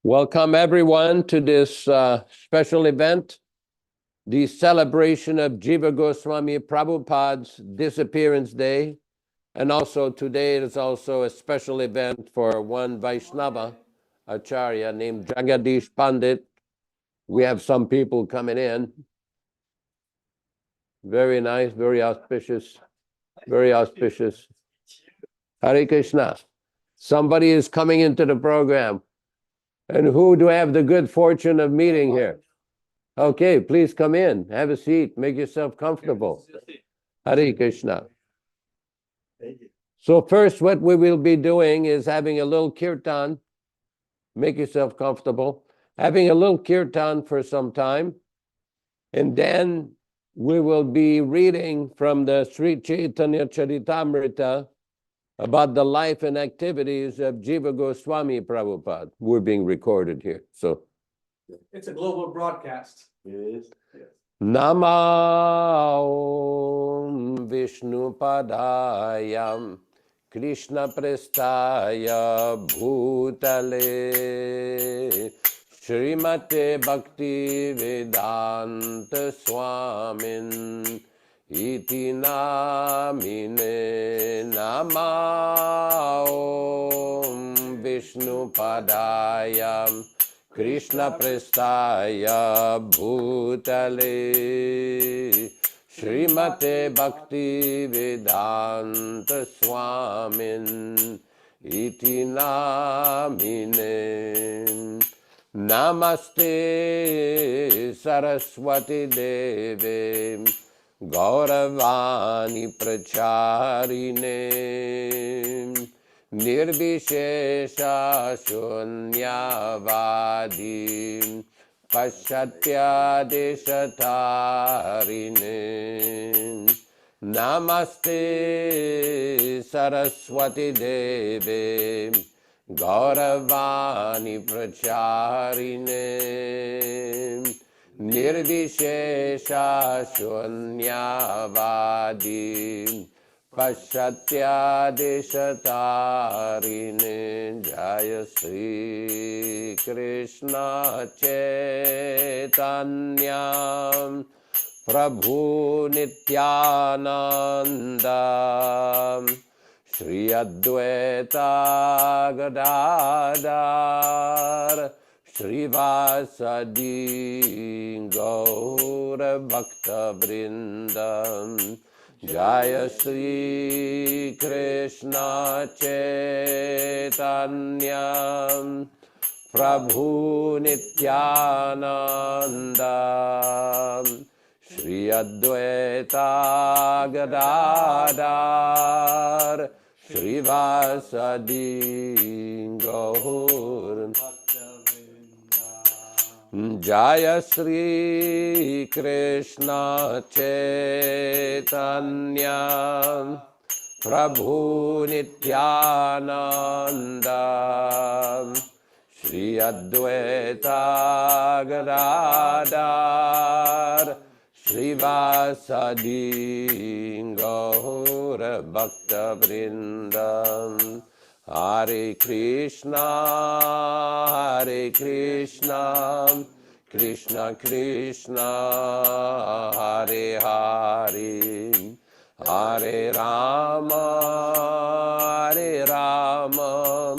Welcome everyone to this special event, the celebration of Jiva Goswami Prabhupada's Disappearance Day. And also today is also a special event for one Vaishnava Acharya named Jagadish Pandit. We have some people coming in. Very nice, very auspicious, very auspicious. Hare Krishna. Somebody is coming into the program. And who do I have the good fortune of meeting here? Okay, please come in, have a seat, make yourself comfortable. Hare Krishna. So first, what we will be doing is having a little kirtan. Make yourself comfortable. Having a little kirtan for some time. And then we will be reading from the Sri Chaitanya Charitamrita about the life and activities of Jiva Goswami Prabhupada. We're being recorded here, so. It's a global broadcast. It is? Yes. Namo Vishnu Padayam Krishna Prestaya Bhutale Srimate Bhakti Vedanta Swamin Iti namine Namo Vishnu Padayam Krishna Prestaya Bhutale Srimate Bhakti Vedanta Swamin Iti namine Namaste Saraswati Deve Gauravani Pracharine Nirvishesha Shunyavadi Paschatya Deshatarine Namaste Saraswati Deve Gauravani Pracharine Nirvishesha Shunyavadi Paschatya Deshatarine Jaya Sri Krishna Chaitanya Prabhu Nityananda Shri Advaita Gadadhar Srivasadi Gaura Bhakta Vrindam Jaya Sri Krishna Chaitanya Prabhu Nityananda Shri Advaita Gadadhar Srivasadi Gaura Jaya Sri Krishna Chaitanya Prabhu Nityananda Shri Advaita Gadadhar Srivasadi Gaura Bhakta Vrindam Hare Krishna, Hare Krishna, Krishna Krishna, Hare Hare, Hare Rama, Hare Rama,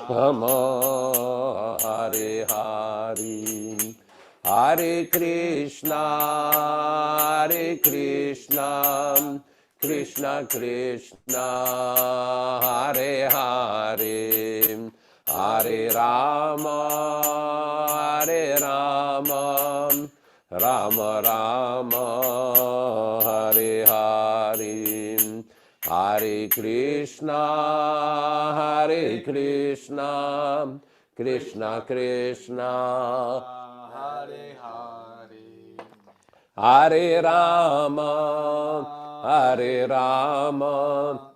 Rama Hare Hare, Hare Krishna, Hare Krishna, Krishna Krishna, Hare Hare, Hare Rama, Hare Rama, Rama Rama, Hare Hare, Hare Krishna, Hare Krishna, Krishna Krishna, Hare Hare, Hare Rama, Hare Rama,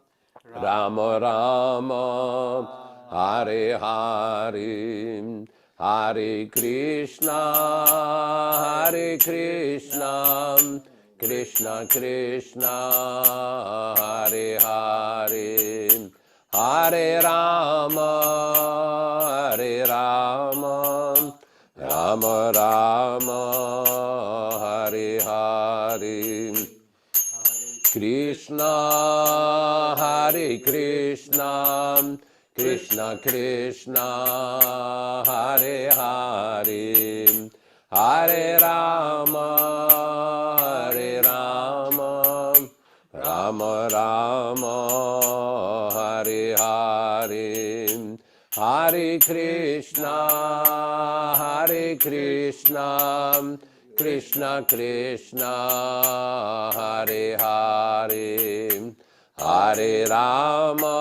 Rama Rama, Hare Hare, Hare Krishna, Hare Krishna, Krishna Krishna, Hare Hare, Hare Rama, Hare Rama, Rama Rama, Hare Hare. Krishna, Hare Krishna, Krishna Krishna, Hare Hare, Hare Rama, Hare Rama, Rama Rama, Hare Hare, Hare Krishna, Hare Krishna, Krishna Krishna, Hare Hare, Hare Rama,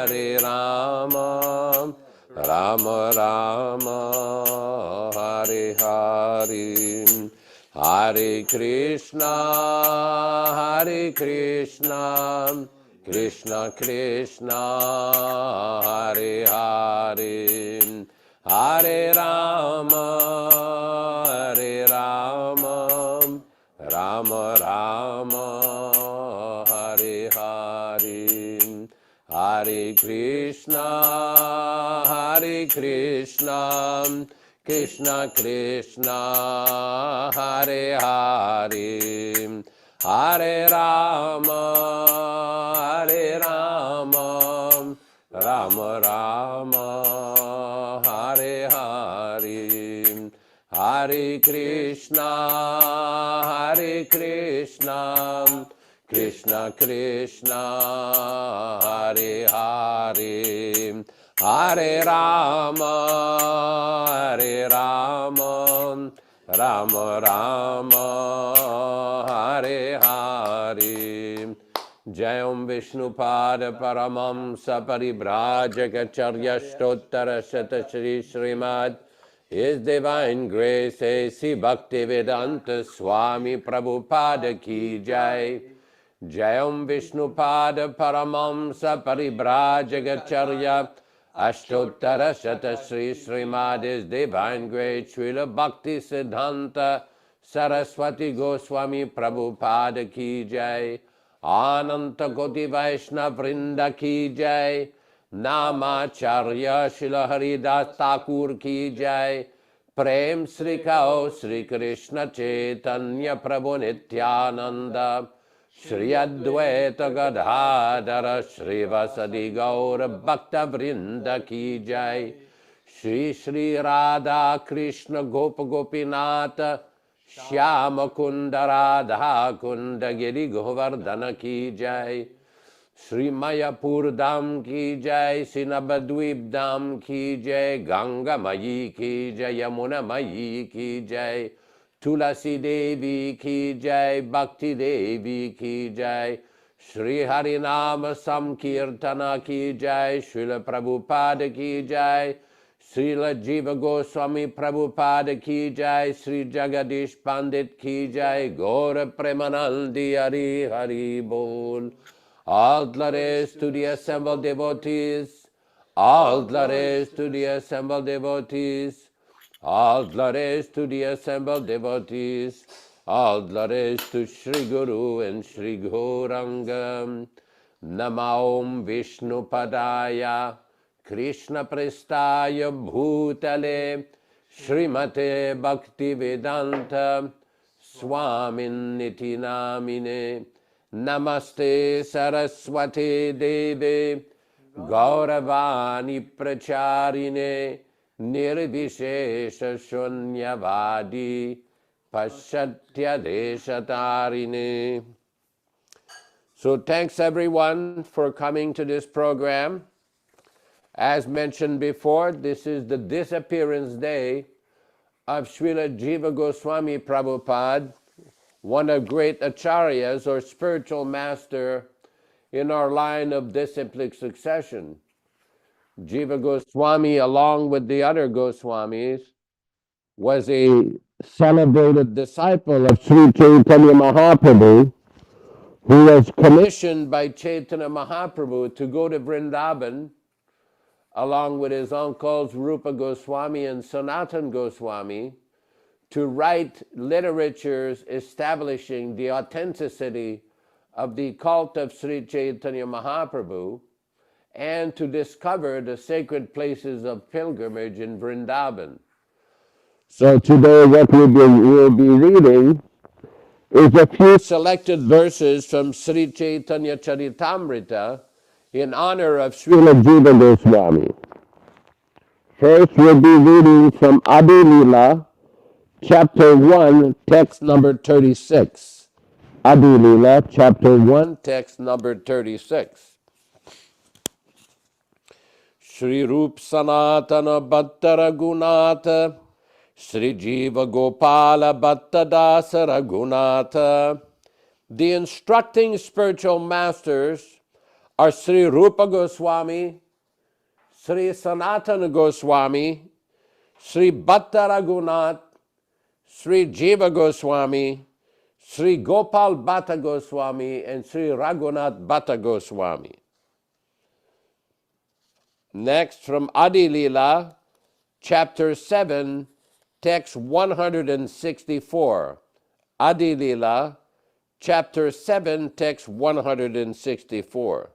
Hare Rama, Rama Rama, Hare Hare, Hare Krishna, Hare Krishna, Krishna Krishna, Hare Hare, Hare Rama, Hare Rama, Rama Rama, Hare Hare, Hare Krishna, Hare Krishna, Krishna Krishna, Hare Hare, Hare Rama, Hare Rama, Rama Rama, Hare Hare, Hare Krishna, Hare Krishna, Krishna Krishna, Hare Hare, Hare Rama, Hare Rama, Rama Rama, Hare Hare. Jayam Vishnupada Paramamsa Paribrajacharya Stottara Shata Shri Srimad His Divine Grace A.C. Bhaktivedanta Swami Prabhupada Ki Jai. Jayam Vishnupada Paramamsa Paribrajacharya Ashtottara Shata Shri Srimad His Divine Grace Srila Bhakti Siddhanta Saraswati Goswami Prabhupada Ki Jai. Ananta Koti Vaishnav Vrinda Ki Jai, Namacharya Shila Haridas Thakur Ki Jai, Prem Sri Kao Sri Krishna Chaitanya Prabhu Nityananda, Shri Advaita Gadadhara Shri Vasadi Gaura Bhakta Vrinda Ki Jai, Shri Shri Radha Krishna Gopa Gopinata, Shyama Kunda Radha Kunda Giri Govardhana Ki Jai, Sri Mayapur Dham Ki Jai, Sinabadwip Dham Ki Jai, Ganga Mayi Ki Jai, Yamuna Mayi Ki Jai, Tulasi Devi Ki Jai, Bhakti Devi Ki Jai, Sri Harinama Samkirtana Ki Jai, Srila Prabhupada Ki Jai, Srila Jiva Goswami Prabhupada Ki Jai, Sri Jagadish Pandit Ki Jai, Gaura Premanandi Hari Hari Bol. All glories to the assembled devotees, all glories to the assembled devotees, all glories to the assembled devotees, all glories to Sri Guru and Sri Gauranga. Namaom Vishnu Padaya Krishna Prestaya Bhutale Srimate Bhaktivedanta Swamin Niti Namine Namaste Saraswati Deve Gauravani Pracharine Nirvishesha Shunyavadi Pashatya Deshatarine. So thanks everyone for coming to this program. As mentioned before, this is the disappearance day of Srila Jiva Goswami Prabhupada, one of great acharyas or spiritual master in our line of disciplic succession. Jiva Goswami, along with the other Goswamis, was a celebrated disciple of Sri Chaitanya Mahaprabhu, who was commissioned by Chaitanya Mahaprabhu to go to Vrindavan along with his uncles Rupa Goswami and Sanatan Goswami to write literatures establishing the authenticity of the cult of Sri Chaitanya Mahaprabhu. and to discover the sacred places of pilgrimage in Vrindavan. So today what we'll be reading is a few selected verses from Sri Chaitanya Charitamrita in honor of Srila Jiva Goswami. First we'll be reading from Adi Leela, chapter 1, text number 36. Adi Leela, chapter 1, text number 36. Shri Rup Sanatana Bhatta Raghunatha, Shri Jiva Gopala Bhatta Dasa Raghunatha. The instructing spiritual masters are Sri Rupa Goswami, Sri Sanatana Goswami, Sri Bhatta Raghunath, Sri Jiva Goswami, Sri Gopal Bhatta Goswami, and Sri Raghunath Bhatta Goswami. Next, from Adi Leela, chapter 7, text 164. Adi Leela, chapter 7, text 164.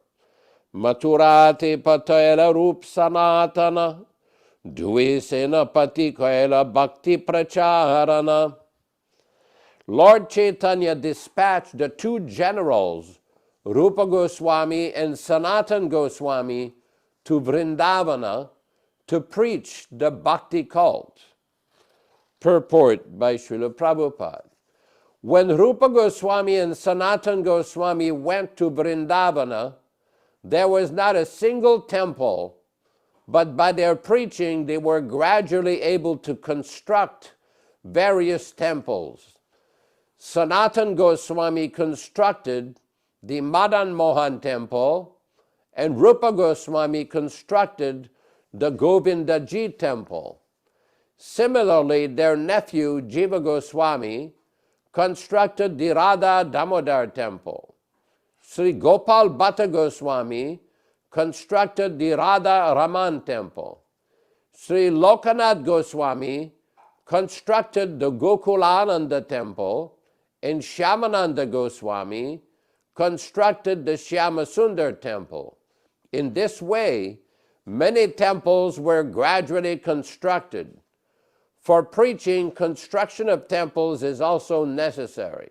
Maturati patayala rup sanatana, duisena patikaila bhakti pracharana. Lord Chaitanya dispatched the two generals, Rupa Goswami and Sanatan Goswami, to Vrindavana to preach the bhakti cult. Purport by Srila Prabhupada. When Rupa Goswami and Sanatan Goswami went to Vrindavana, there was not a single temple, but by their preaching they were gradually able to construct various temples. Sanatan Goswami constructed the Madan Mohan temple, and Rupa Goswami constructed the Govindaji temple. Similarly, their nephew Jiva Goswami constructed the Radha Damodar temple. Sri Gopal Bhatta Goswami constructed the Radha Raman temple. Sri Lokanath Goswami constructed the Gokulananda temple, and Shyamananda Goswami constructed the Shyamasundar temple. In this way, many temples were gradually constructed. For preaching, construction of temples is also necessary.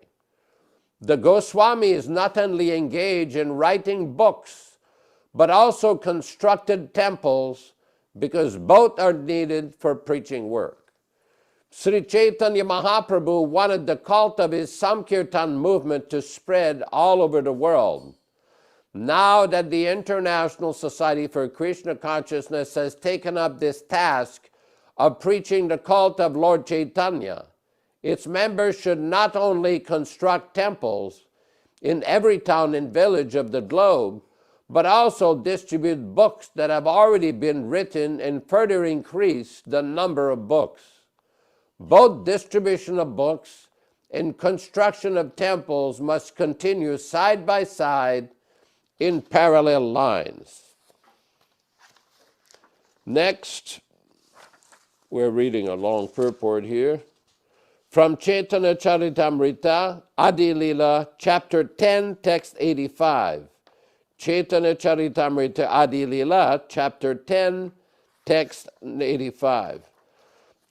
The Goswamis not only engaged in writing books, but also constructed temples because both are needed for preaching work. Sri Chaitanya Mahaprabhu wanted the cult of his Sankirtan movement to spread all over the world. Now that the International Society for Krishna Consciousness has taken up this task of preaching the cult of Lord Chaitanya, its members should not only construct temples in every town and village of the globe, but also distribute books that have already been written and further increase the number of books. Both distribution of books and construction of temples must continue side by side in parallel lines. Next, we're reading a long purport here. From Chaitanya Charitamrita, Adi Leela, chapter 10, text 85. Chaitanya Charitamrita, Adi Leela, chapter 10, text 85.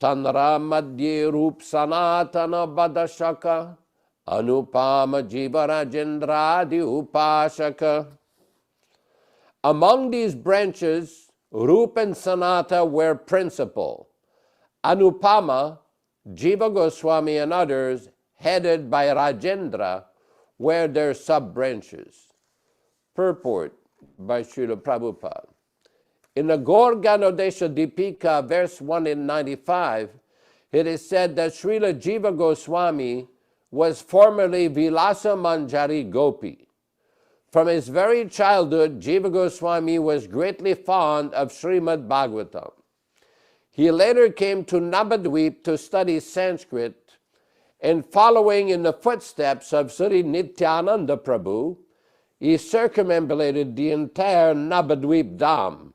Tanra madhye rup sanatana badashaka, anupama jiva rajendradi upashaka. Among these branches, Rup and Sanata were principal. Anupama, Jiva Goswami and others, headed by Rajendra, were their sub-branches. Purport by Srila Prabhupada. In the Gaur Ganodesha Dipika, verse 195, it is said that Srila Jiva Goswami was formerly Vilasa Manjari Gopi. From his very childhood, Jiva Goswami was greatly fond of Srimad Bhagavatam. He later came to Navadvip to study Sanskrit, and following in the footsteps of Sri Nityananda Prabhu, he circumambulated the entire Navadvip Dham.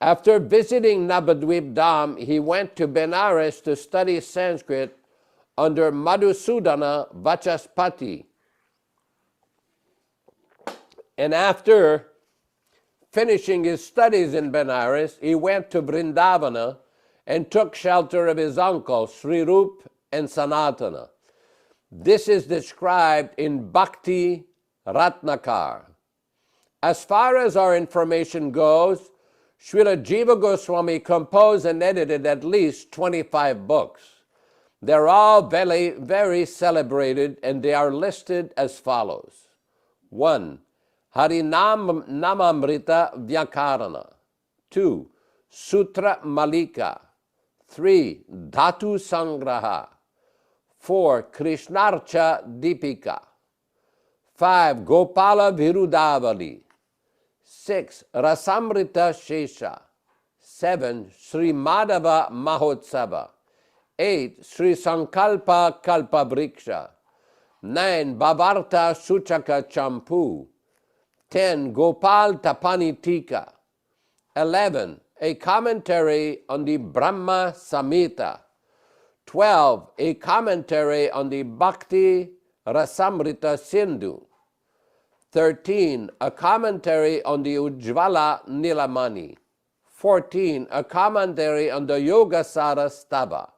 After visiting Navadvip Dham, he went to Benares to study Sanskrit under Madhusudana Vachaspati. And after finishing his studies in Benares, he went to Vrindavana and took shelter of his uncle, Sri Rup and Sanatana. This is described in Bhakti Ratnakar. As far as our information goes, Srila Jiva Goswami composed and edited at least 25 books. They're all very, very celebrated, and they are listed as follows. 1. Harinamamrita Vyakarana. 2. Sutra Malika. 3. Dhatu Sangraha. 4. Krishnarcha Deepika. 5. Gopala Virudavali. 6. Rasamrita Shesha. 7. Sri Madhava Mahotsava. 8. Sri Sankalpa Kalpabriksha. 9. Bhavarta Suchaka Champu. 10. Gopal Tapani Tika. 11. A commentary on the Brahma Samhita. 12. A commentary on the Bhakti Rasamrita Sindhu. 13. A commentary on the Ujjvala Nilamani. 14. A commentary on the Yogasara Stava.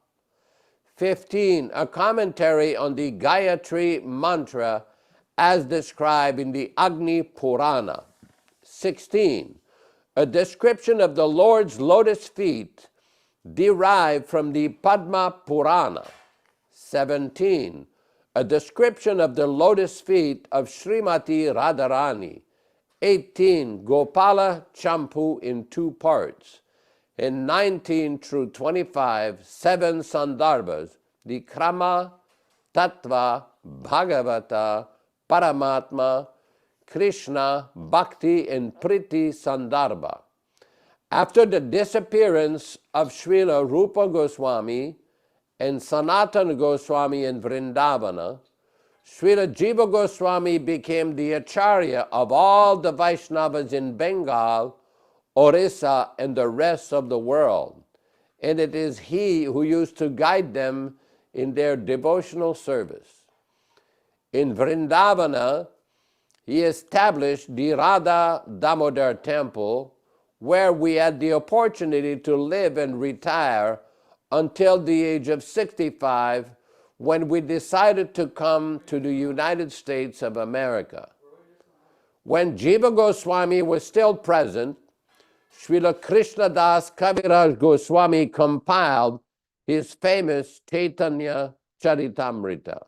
15. A commentary on the Gayatri Mantra as described in the Agni Purana. 16. A description of the Lord's lotus feet derived from the Padma Purana. 17. A description of the lotus feet of Srimati Radharani. 18. Gopala Champu in 2 parts. In 19 through 25, 7 Sandarbhas, the Krama, Tattva, Bhagavata, Paramatma, Krishna, Bhakti, and Priti Sandarbha. After the disappearance of Srila Rupa Goswami and Sanatana Goswami in Vrindavana, Srila Jiva Goswami became the Acharya of all the Vaishnavas in Bengal, Orissa, and the rest of the world. And it is he who used to guide them in their devotional service. In Vrindavana, he established the Radha Damodar temple, where we had the opportunity to live and retire until the age of 65, when we decided to come to the United States of America. When Jiva Goswami was still present, Srila Krishnadas Kaviraj Goswami compiled his famous Chaitanya Charitamrita.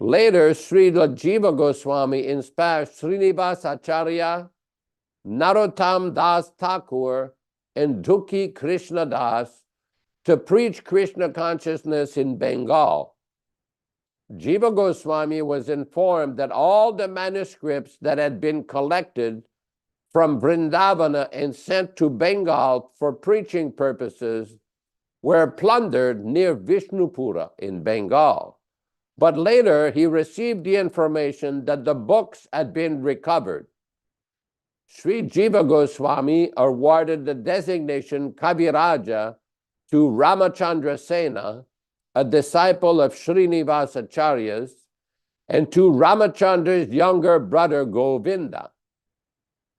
Later, Srila Jiva Goswami inspired Srinivas Acharya, Narottam Das Thakur, and Dukhi Krishna Das to preach Krishna consciousness in Bengal. Jiva Goswami was informed that all the manuscripts that had been collected from Vrindavana and sent to Bengal for preaching purposes were plundered near Vishnupura in Bengal. But later he received the information that the books had been recovered. Sri Jiva Goswami awarded the designation Kaviraja to Ramachandra Sena, a disciple of Srinivas Acharya's, and to Ramachandra's younger brother Govinda.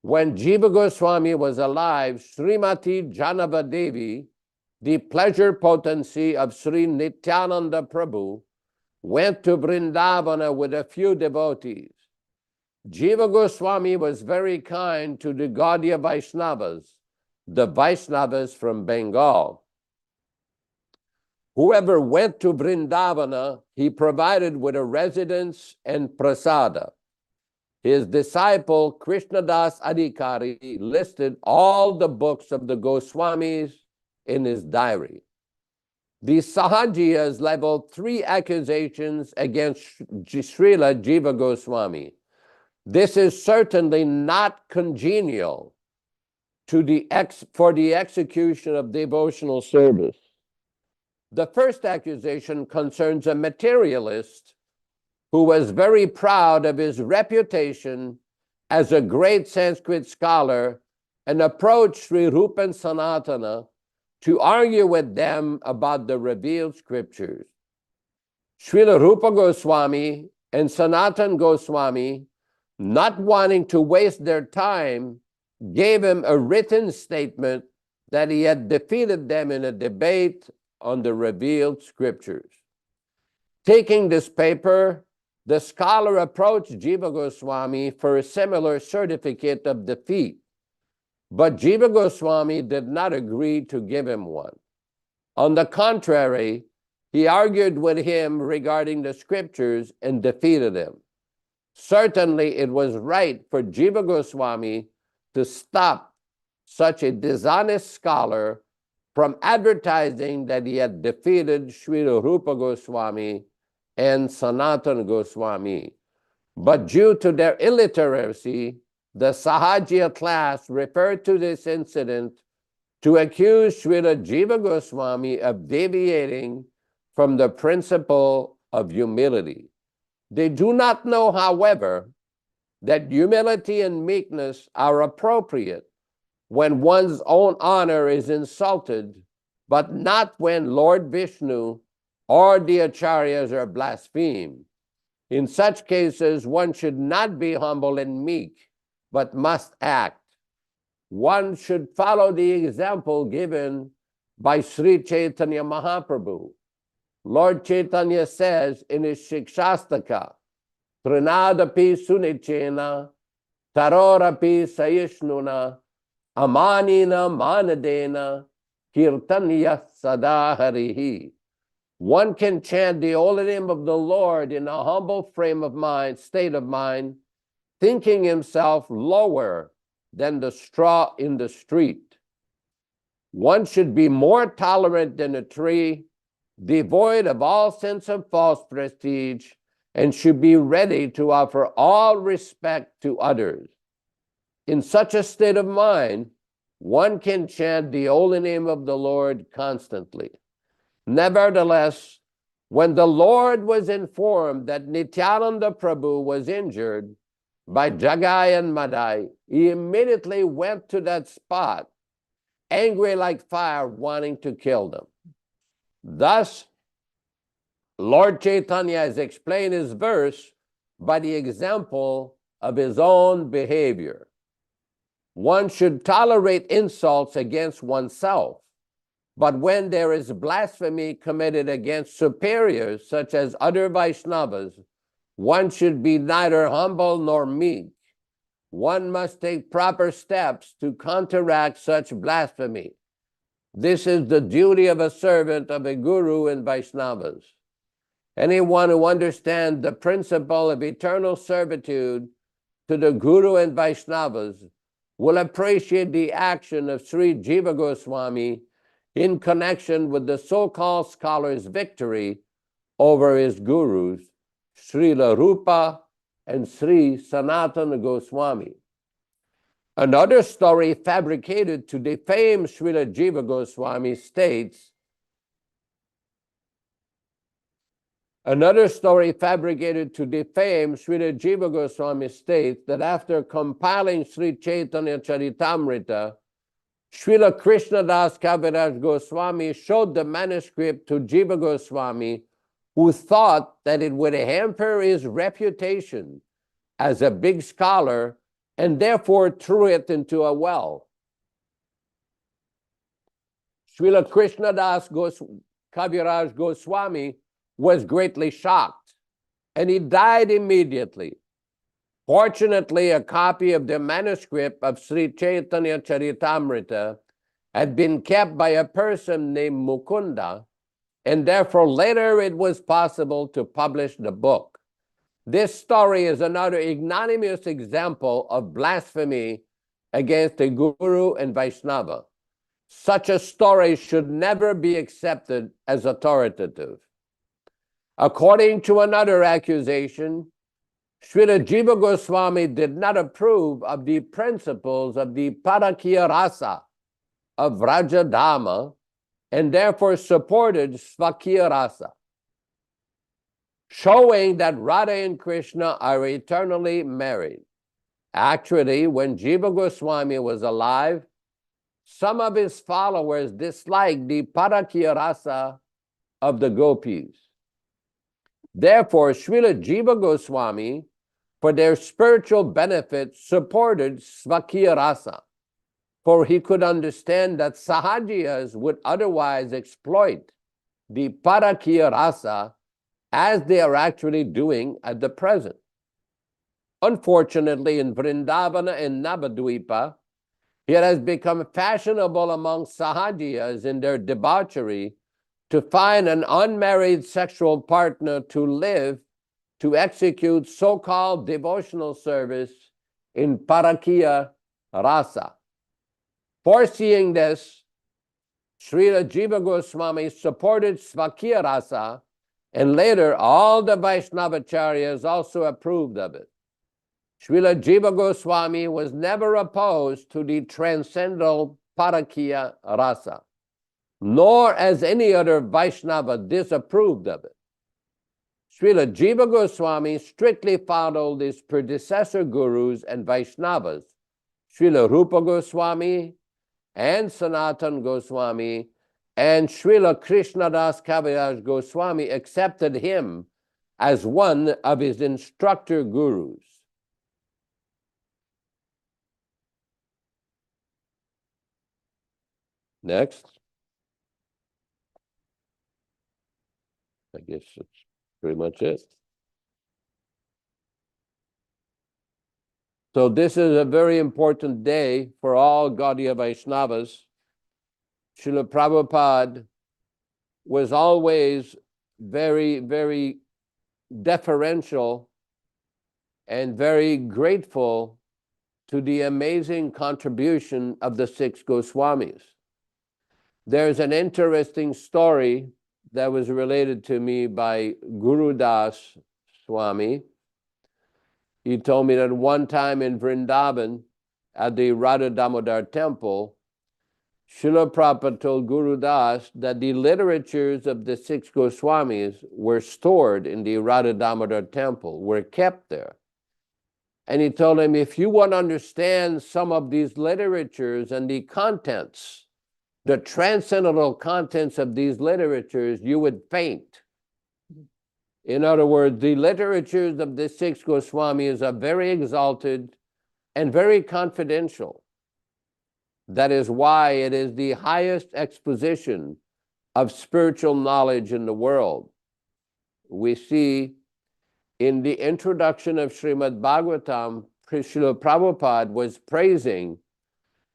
When Jiva Goswami was alive, Srimati Janava Devi, the pleasure potency of Sri Nityananda Prabhu, went to Vrindavana with a few devotees. Jiva Goswami was very kind to the Gaudiya Vaishnavas, the Vaishnavas from Bengal. Whoever went to Vrindavana, he provided with a residence and prasada. His disciple, Krishnadas Adhikari, listed all the books of the Goswamis in his diary. The Sahajiyas leveled 3 accusations against Srila Jiva Goswami. This is certainly not congenial to for the execution of devotional service. The first accusation concerns a materialist who was very proud of his reputation as a great Sanskrit scholar and approached Sri Rupa and Sanatana to argue with them about the revealed scriptures. Srila Rupa Goswami and Sanatan Goswami, not wanting to waste their time, gave him a written statement that he had defeated them in a debate on the revealed scriptures. Taking this paper, the scholar approached Jiva Goswami for a similar certificate of defeat, but Jiva Goswami did not agree to give him one. On the contrary, he argued with him regarding the scriptures and defeated him. Certainly, it was right for Jiva Goswami to stop such a dishonest scholar from advertising that he had defeated Srila Rupa Goswami and Sanatana Goswami. But due to their illiteracy, the Sahajiya class referred to this incident to accuse Srila Jiva Goswami of deviating from the principle of humility. They do not know, however, that humility and meekness are appropriate when one's own honor is insulted, but not when Lord Vishnu or the acharyas are blasphemed. In such cases, one should not be humble and meek, but must act. One should follow the example given by Sri Chaitanya Mahaprabhu. Lord Chaitanya says in his Shikshastaka, Trinadapi Sunichena, Tarorapi Sayishnuna, Amanina Manadena, Kirtanya Sadaharihi. One can chant the holy name of the Lord in a humble frame of mind, state of mind, thinking himself lower than the straw in the street. One should be more tolerant than a tree, devoid of all sense of false prestige, and should be ready to offer all respect to others. In such a state of mind, one can chant the holy name of the Lord constantly. Nevertheless, when the Lord was informed that Nityananda Prabhu was injured by Jagai and Madai, he immediately went to that spot, angry like fire, wanting to kill them. Thus, Lord Chaitanya has explained his verse by the example of his own behavior. One should tolerate insults against oneself, but when there is blasphemy committed against superiors, such as other Vaishnavas, one should be neither humble nor meek. One must take proper steps to counteract such blasphemy. This is the duty of a servant of a guru and Vaishnavas. Anyone who understands the principle of eternal servitude to the guru and Vaishnavas will appreciate the action of Sri Jiva Goswami in connection with the so-called scholar's victory over his gurus, Srila Rupa and Sri Sanatana Goswami. Another story fabricated to defame Srila Jiva Goswami states, Another story fabricated to defame Srila Jiva Goswami states that after compiling Sri Chaitanya Charitamrita, Srila Krishnadas Kaviraj Goswami showed the manuscript to Jiva Goswami, who thought that it would hamper his reputation as a big scholar, and therefore threw it into a well. Srila Krishnadas Kaviraj Goswami was greatly shocked, and he died immediately. Fortunately, a copy of the manuscript of Sri Chaitanya Charitamrita had been kept by a person named Mukunda, and therefore later it was possible to publish the book. This story is another ignominious example of blasphemy against a guru and Vaishnava. Such a story should never be accepted as authoritative. According to another accusation, Srila Jiva Goswami did not approve of the principles of the Parakya Rasa of Vrajadhama and therefore supported Svakya Rasa, showing that Radha and Krishna are eternally married. Actually, when Jiva Goswami was alive, some of his followers disliked the Parakya Rasa of the gopis. Therefore, Srila Jiva Goswami, for their spiritual benefit, supported Svakya Rasa. for he could understand that sahajiyas would otherwise exploit the parakiya rasa as they are actually doing at the present. Unfortunately, in Vrindavana and Navadvipa, it has become fashionable among sahajiyas in their debauchery to find an unmarried sexual partner to live, to execute so-called devotional service in parakiya rasa. Foreseeing this, Srila Jiva Goswami supported Svakiya rasa, and later all the Vaishnavacharyas also approved of it. Srila Jiva Goswami was never opposed to the transcendental parakiya rasa, nor as any other Vaishnava disapproved of it. Srila Jiva Goswami strictly followed his predecessor gurus and Vaishnavas, Srila Rupa Goswami and Sanatan Goswami, and Srila Krishnadas Kaviraj Goswami accepted him as one of his instructor gurus. Next. I guess that's pretty much it. So this is a very important day for all Gaudiya Vaishnavas. Srila Prabhupada was always very, very deferential and very grateful to the amazing contribution of the six Goswamis. There's an interesting story that was related to me by Guru Das Swami. He told me that one time in Vrindavan at the Radha Damodar temple, Srila Prabhupada told Guru Das that the literatures of the six Goswamis were stored in the Radha Damodar temple, were kept there. And he told him, if you want to understand some of these literatures and the contents, the transcendental contents of these literatures, you would faint. In other words, the literatures of the six Goswamis are very exalted and very confidential. That is why it is the highest exposition of spiritual knowledge in the world. We see in the introduction of Srimad Bhagavatam, Srila Prabhupada was praising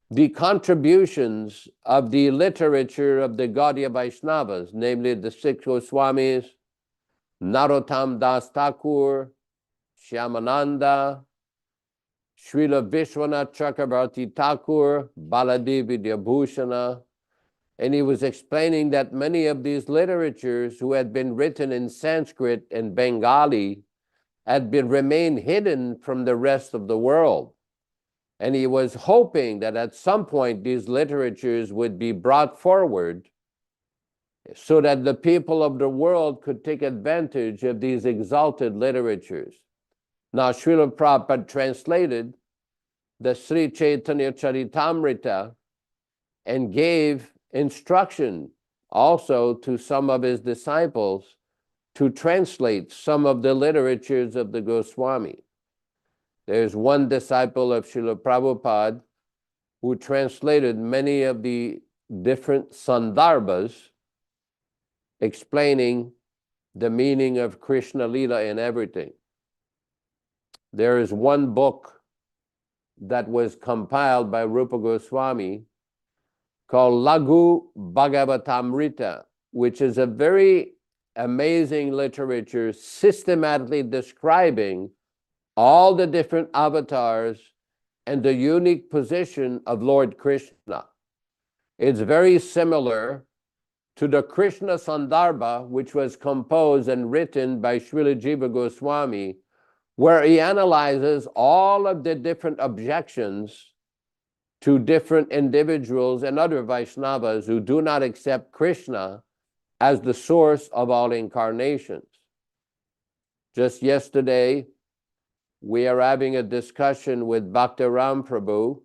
the contributions of the literature of the Gaudiya Vaishnavas, namely the six Goswamis, Narottam Das Thakur, Shyamananda, Srila Vishwanath Chakravarti Thakur, Baladevi Vidyabhushana, and he was explaining that many of these literatures who had been written in Sanskrit and Bengali had remained hidden from the rest of the world. And he was hoping that at some point these literatures would be brought forward so that the people of the world could take advantage of these exalted literatures. Now, Srila Prabhupada translated the Sri Chaitanya Charitamrita and gave instruction also to some of his disciples to translate some of the literatures of the Goswami. There's one disciple of Srila Prabhupada who translated many of the different sandarbhas explaining the meaning of Krishna Lila and everything. There is one book that was compiled by Rupa Goswami called Laghu Bhagavatamrita, which is a very amazing literature systematically describing all the different avatars and the unique position of Lord Krishna. It's very similar to the Krishna Sandarbha, which was composed and written by Srila Jiva Goswami, where he analyzes all of the different objections to different individuals and other Vaishnavas who do not accept Krishna as the source of all incarnations. Just yesterday, we are having a discussion with Bhaktiram Prabhu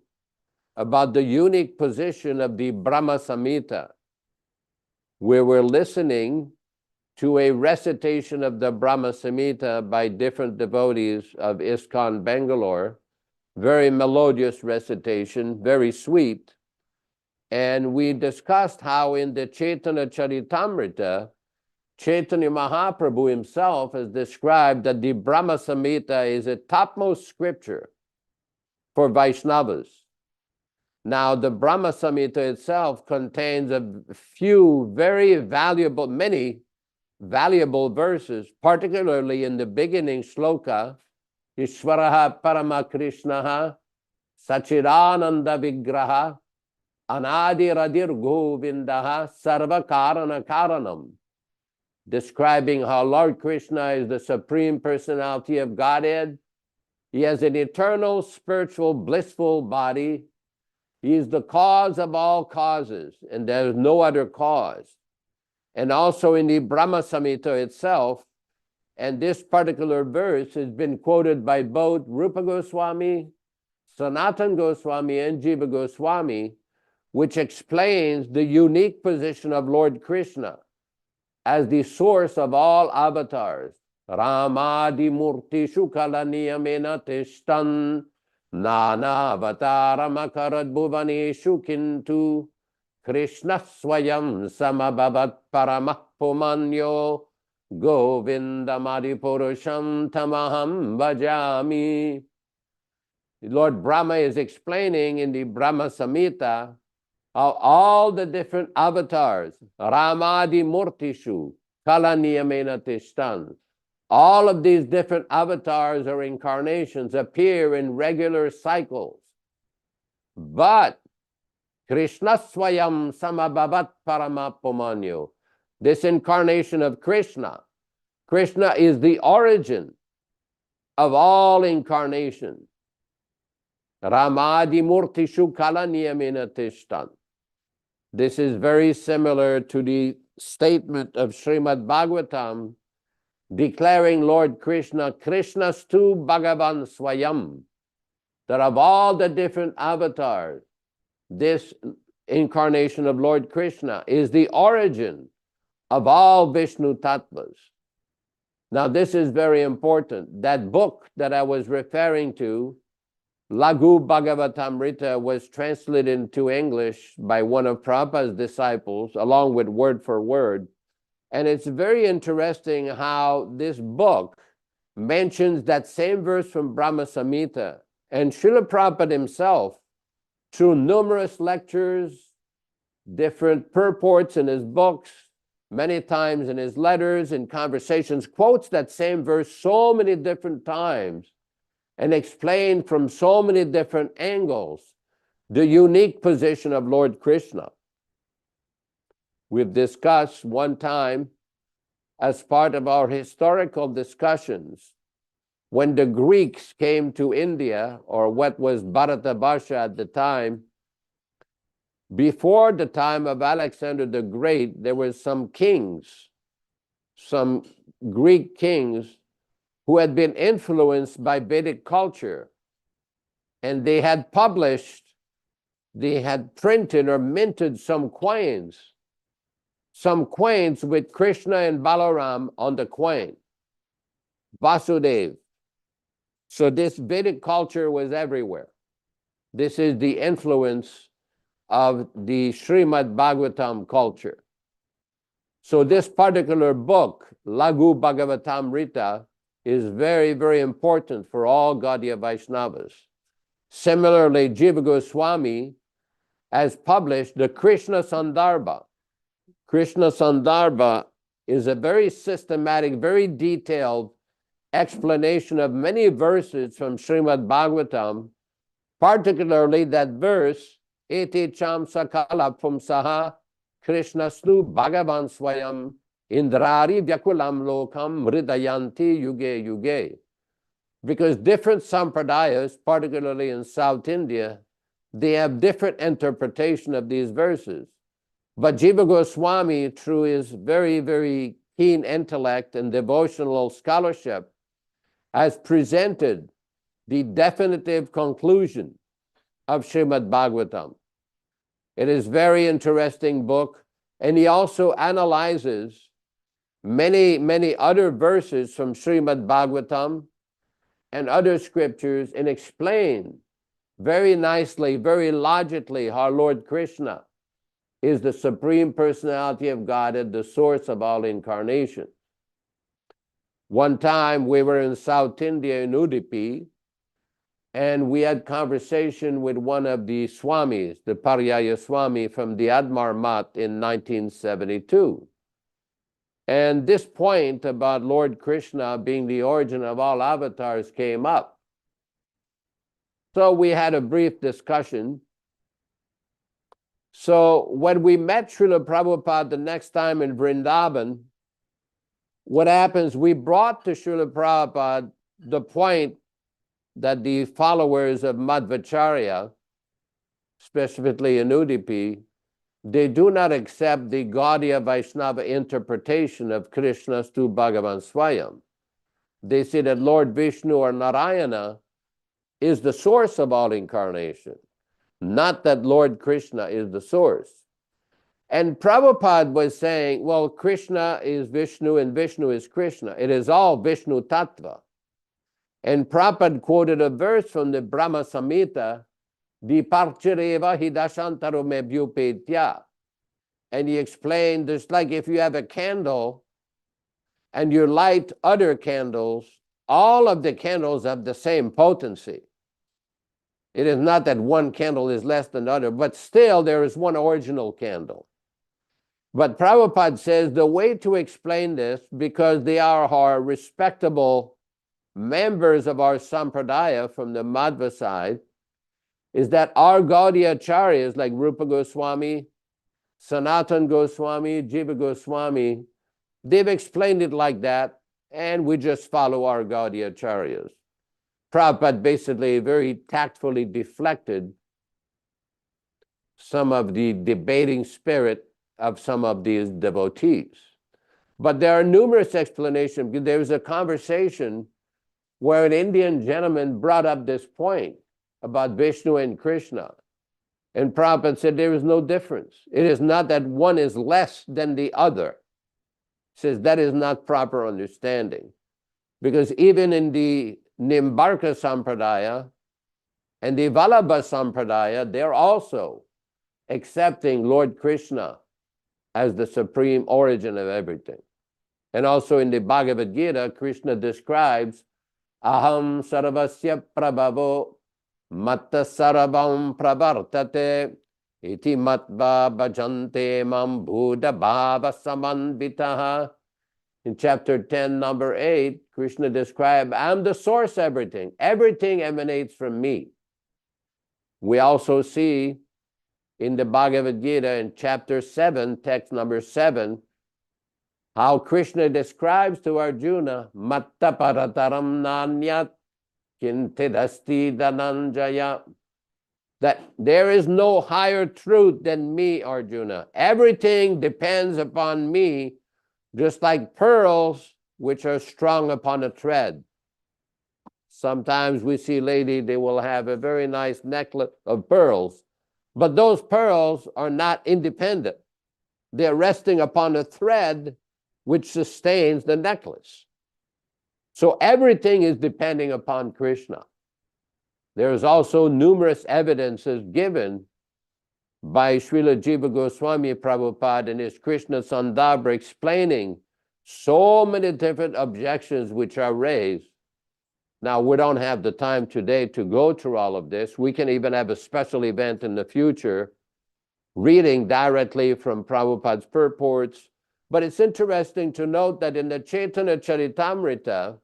about the unique position of the Brahma Samhita, where we're listening to a recitation of the Brahma Samhita by different devotees of ISKCON Bangalore, very melodious recitation, very sweet. And we discussed how in the Chaitanya Charitamrita, Chaitanya Mahaprabhu himself has described that the Brahma Samhita is a topmost scripture for Vaishnavas. Now, the Brahma Samhita itself contains a few many valuable verses, particularly in the beginning shloka, Ishvaraha Parama Krishnaha Sachidananda Vigraha Anadi Radir Govindaha Sarva Karana Karanam, describing how Lord Krishna is the Supreme Personality of Godhead. He has an eternal, spiritual, blissful body. He is the cause of all causes, and there is no other cause. And also in the Brahma Samhita itself, and this particular verse has been quoted by both Rupa Goswami, Sanatana Goswami, and Jiva Goswami, which explains the unique position of Lord Krishna as the source of all avatars. Ramadi Murtishu Kalaniyamena Tishtan Nana Avataram Akarat Bhuvaneshu Kintu Krishna Swayam Samabhavat Paramah Pumanyo Govindamadi Purusham Tamaham Bhajami. Lord Brahma is explaining in the Brahma Samhita how all the different avatars, Ramadi Murtishu, Kalaniyamena Tishtan, all of these different avatars or incarnations appear in regular cycles. But Krishna Swayam Samabhavat Paramapumanyo, this incarnation of Krishna, Krishna is the origin of all incarnations. Ramadi Murtishu Kalaniyamena Tishtan. This is very similar to the statement of Srimad Bhagavatam declaring Lord Krishna, Krishnastu Bhagavan Swayam, that of all the different avatars, this incarnation of Lord Krishna is the origin of all Vishnu Tattvas. Now this is very important. That book that I was referring to, Laghu Bhagavatamrita, was translated into English by one of Prabhupada's disciples, along with word for word. And it's very interesting how this book mentions that same verse from Brahma Samhita. And Srila Prabhupada himself, through numerous lectures, different purports in his books, many times in his letters and conversations, quotes that same verse so many different times and explained from so many different angles the unique position of Lord Krishna. We've discussed one time, as part of our historical discussions, when the Greeks came to India, or what was Bharatavarsha at the time, before the time of Alexander the Great, there were some kings, some Greek kings, who had been influenced by Vedic culture, and they had printed or minted some coins with Krishna and Balaram on the coin, Vasudev. So this Vedic culture was everywhere. This is the influence of the Srimad Bhagavatam culture. So this particular book, Laghu Bhagavatamrita, is very, very important for all Gaudiya Vaishnavas. Similarly, Jiva Goswami has published the Krishna Sandarbha. Krishna Sandarbha is a very systematic, very detailed explanation of many verses from Srimad Bhagavatam, particularly that verse, Eti Cham Sakala Pumsaha Krishnastu Bhagavan Swayam Indrari Vyakulam Lokam Mridayanti Yuge Yuge. Because different sampradayas, particularly in South India, they have different interpretation of these verses. But Jiva Goswami, through his very, very keen intellect and devotional scholarship, has presented the definitive conclusion of Srimad Bhagavatam. It is a very interesting book, and he also analyzes many, many other verses from Srimad Bhagavatam and other scriptures and explain very nicely, very logically how Lord Krishna is the Supreme Personality of Godhead, the source of all incarnations. One time we were in South India in Udupi, and we had conversation with one of the Swamis, the Paryaya Swami from the Admar Mat in 1972. And this point about Lord Krishna being the origin of all avatars came up. So we had a brief discussion. So when we met Srila Prabhupada the next time in Vrindavan, what happens, we brought to Srila Prabhupada the point that the followers of Madhvacharya, specifically in Udupi, they do not accept the Gaudiya Vaishnava interpretation of Krishna's to Bhagavan Swayam. They say that Lord Vishnu or Narayana is the source of all incarnation, not that Lord Krishna is the source. And Prabhupada was saying, well, Krishna is Vishnu and Vishnu is Krishna. It is all Vishnu Tattva. And Prabhupada quoted a verse from the Brahma Samhita, Viparchireva hidashantaro me vyupetya. And he explained, just like if you have a candle and you light other candles, all of the candles have the same potency. It is not that one candle is less than the other, but still there is one original candle. But Prabhupada says the way to explain this, because they are our respectable members of our sampradaya from the Madhva side, is that our Gaudiya Acharyas like Rupa Goswami, Sanatan Goswami, Jiva Goswami, they've explained it like that, and we just follow our Gaudiya Acharyas. Prabhupada basically very tactfully deflected some of the debating spirit of some of these devotees. But there are numerous explanations. There was a conversation where an Indian gentleman brought up this point about Vishnu and Krishna. And Prabhupada said there is no difference. It is not that one is less than the other. He says that is not proper understanding. Because even in the Nimbarka Sampradaya and the Vallabha Sampradaya, they're also accepting Lord Krishna as the supreme origin of everything. And also in the Bhagavad Gita, Krishna describes Aham sarvasya prabhavo matta sarvam pravartate iti matva bhajante mam buddha bhava samanvitaha. In chapter 10, number 8, Krishna describes, I'm the source of everything. Everything emanates from me. We also see in the Bhagavad Gita in chapter 7, text number 7, how Krishna describes to Arjuna, Matta parataram nanyat kintidasti dhananjaya, that there is no higher truth than me, Arjuna. Everything depends upon me, just like pearls which are strung upon a thread. Sometimes we see ladies, they will have a very nice necklace of pearls, but those pearls are not independent. They're resting upon a thread which sustains the necklace. So everything is depending upon Krishna. There is also numerous evidences given by Srila Jiva Goswami Prabhupada in his Krishna Sandarbha explaining so many different objections which are raised. Now, we don't have the time today to go through all of this. We can even have a special event in the future, reading directly from Prabhupada's purports. But it's interesting to note that in the Chaitanya Charitamrita,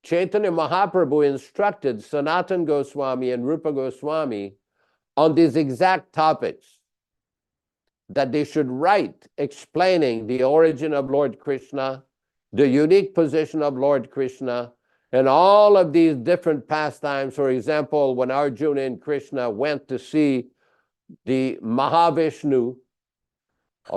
Chaitanya Mahaprabhu instructed Sanatan Goswami and Rupa Goswami on these exact topics, that they should write explaining the origin of Lord Krishna, the unique position of Lord Krishna, and all of these different pastimes. For example, when Arjuna and Krishna went to see the Mahavishnu,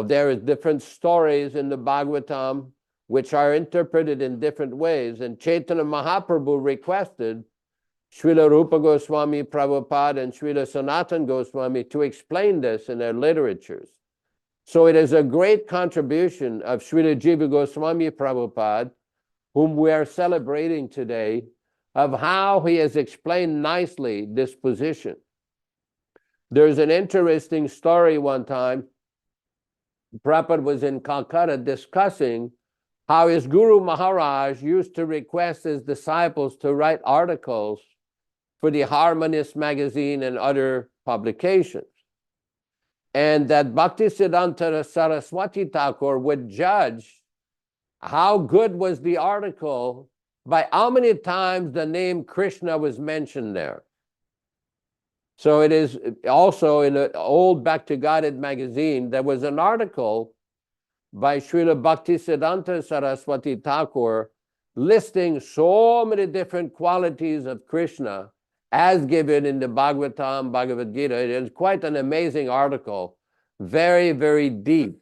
there is different stories in the Bhagavatam which are interpreted in different ways. And Chaitanya Mahaprabhu requested Srila Rupa Goswami Prabhupada and Srila Sanatan Goswami to explain this in their literatures. So it is a great contribution of Srila Jiva Goswami Prabhupada, whom we are celebrating today, of how he has explained nicely this position. There's an interesting story one time Prabhupada was in Calcutta discussing how his Guru Maharaj used to request his disciples to write articles for the Harmonist magazine and other publications. And that Bhaktisiddhanta Saraswati Thakur would judge how good was the article by how many times the name Krishna was mentioned there. So it is also in an old Back to Godhead magazine, there was an article by Srila Bhaktisiddhanta Saraswati Thakur listing so many different qualities of Krishna as given in the Bhagavatam, Bhagavad Gita. It is quite an amazing article. Very, very deep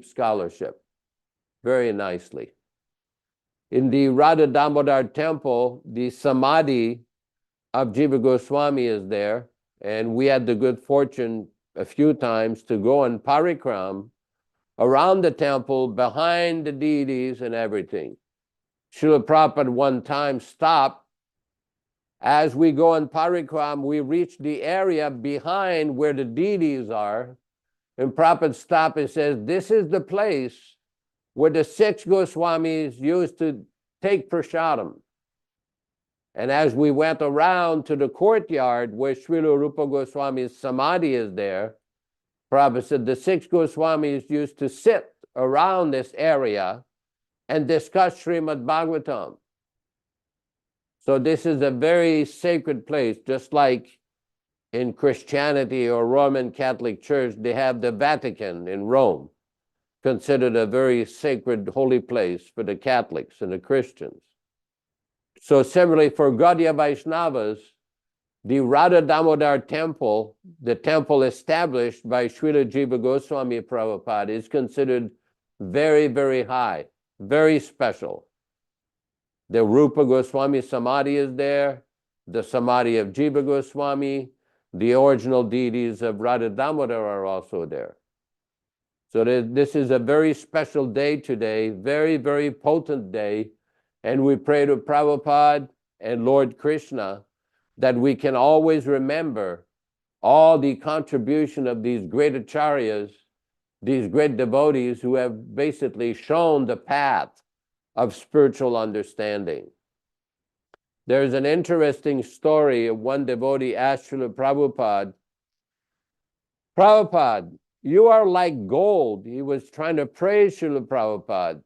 scholarship. Very nicely. In the Radha Damodar temple, the Samadhi of Jiva Goswami is there. And we had the good fortune a few times to go on parikram around the temple, behind the deities and everything. Srila Prabhupada one time stopped. As we go on parikram, we reach the area behind where the deities are. And Prabhupada stopped and says, this is the place where the 6 Goswamis used to take prasadam. And as we went around to the courtyard where Srila Rupa Goswami's Samadhi is there, Prabhupada said the 6 Goswamis used to sit around this area and discuss Srimad Bhagavatam. So this is a very sacred place, just like in Christianity or Roman Catholic Church, they have the Vatican in Rome, considered a very sacred, holy place for the Catholics and the Christians. So similarly for Gaudiya Vaishnavas, the Radha Damodar temple, the temple established by Srila Jiva Goswami Prabhupada, is considered very, very high, very special. The Rupa Goswami Samadhi is there, the Samadhi of Jiva Goswami, the original deities of Radha Damodar are also there. So this is a very special day today, very, very potent day. And we pray to Prabhupada and Lord Krishna that we can always remember all the contribution of these great acharyas, these great devotees who have basically shown the path of spiritual understanding. There's an interesting story of one devotee asked Srila Prabhupada, Prabhupada, you are like gold. He was trying to praise Srila Prabhupada.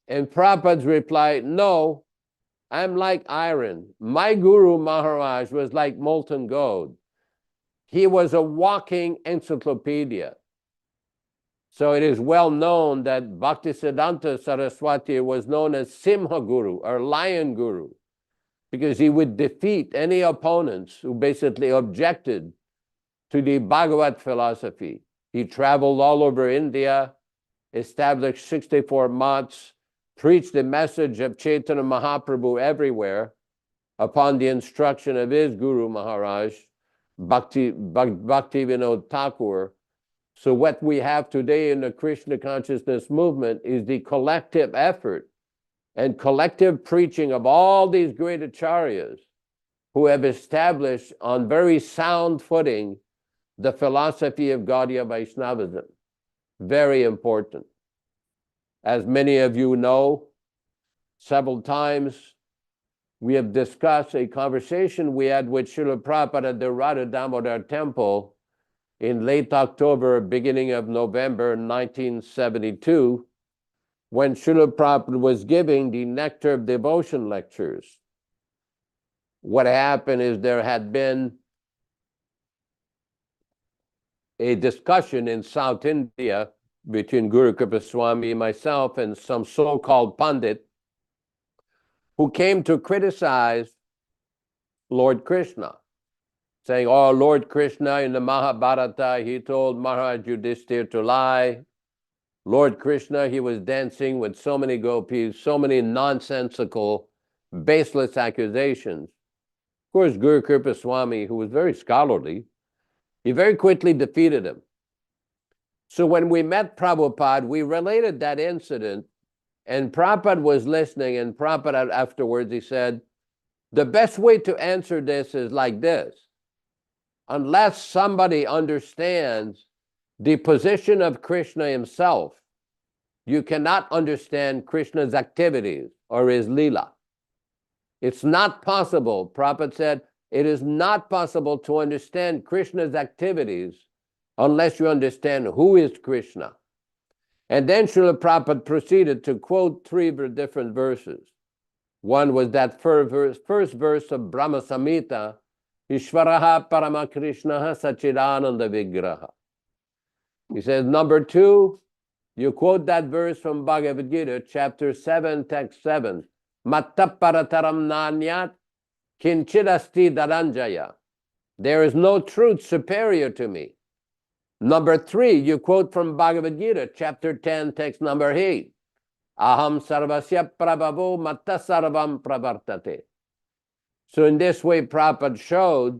And Prabhupada's reply, no, I'm like iron. My Guru Maharaj was like molten gold. He was a walking encyclopedia. So it is well known that Bhaktisiddhanta Saraswati was known as Simha Guru or Lion Guru, because he would defeat any opponents who basically objected to the Bhagavat philosophy. He traveled all over India, established 64 mats, preached the message of Chaitanya Mahaprabhu everywhere upon the instruction of his Guru Maharaj, Bhaktivinoda Thakur. So what we have today in the Krishna consciousness movement is the collective effort and collective preaching of all these great acharyas who have established on very sound footing the philosophy of Gaudiya Vaishnavism. Very important. As many of you know, several times we have discussed a conversation we had with Srila Prabhupada at the Radha Damodar temple in late October, beginning of November 1972, when Srila Prabhupada was giving the Nectar of Devotion lectures. What happened is there had been a discussion in South India between Guru Kripa Swami, myself, and some so-called Pandit who came to criticize Lord Krishna, saying, oh, Lord Krishna in the Mahabharata, he told Maharaj Yudhishthira to lie. Lord Krishna, he was dancing with so many gopis, so many nonsensical, baseless accusations. Of course, Guru Kripa Swami, who was very scholarly, he very quickly defeated him. So when we met Prabhupada, we related that incident, and Prabhupada was listening, and Prabhupada afterwards, he said, the best way to answer this is like this. Unless somebody understands the position of Krishna himself, you cannot understand Krishna's activities or his lila. It's not possible, Prabhupada said, it is not possible to understand Krishna's activities unless you understand who is Krishna. And then Srila Prabhupada proceeded to quote three different verses. One was that first verse of Brahma Samhita, Ishvaraha Parama Krishnaha Sachidananda Vigraha. He says, number two, you quote that verse from Bhagavad Gita, chapter 7, text 7, Matta Parataram Nanyat Kinchidasti Daranjaya. There is no truth superior to me. Number three, you quote from Bhagavad Gita, chapter 10, text number 8, Aham Sarvasya Prabhavo Matta Sarvam Pravartate. So in this way, Prabhupada showed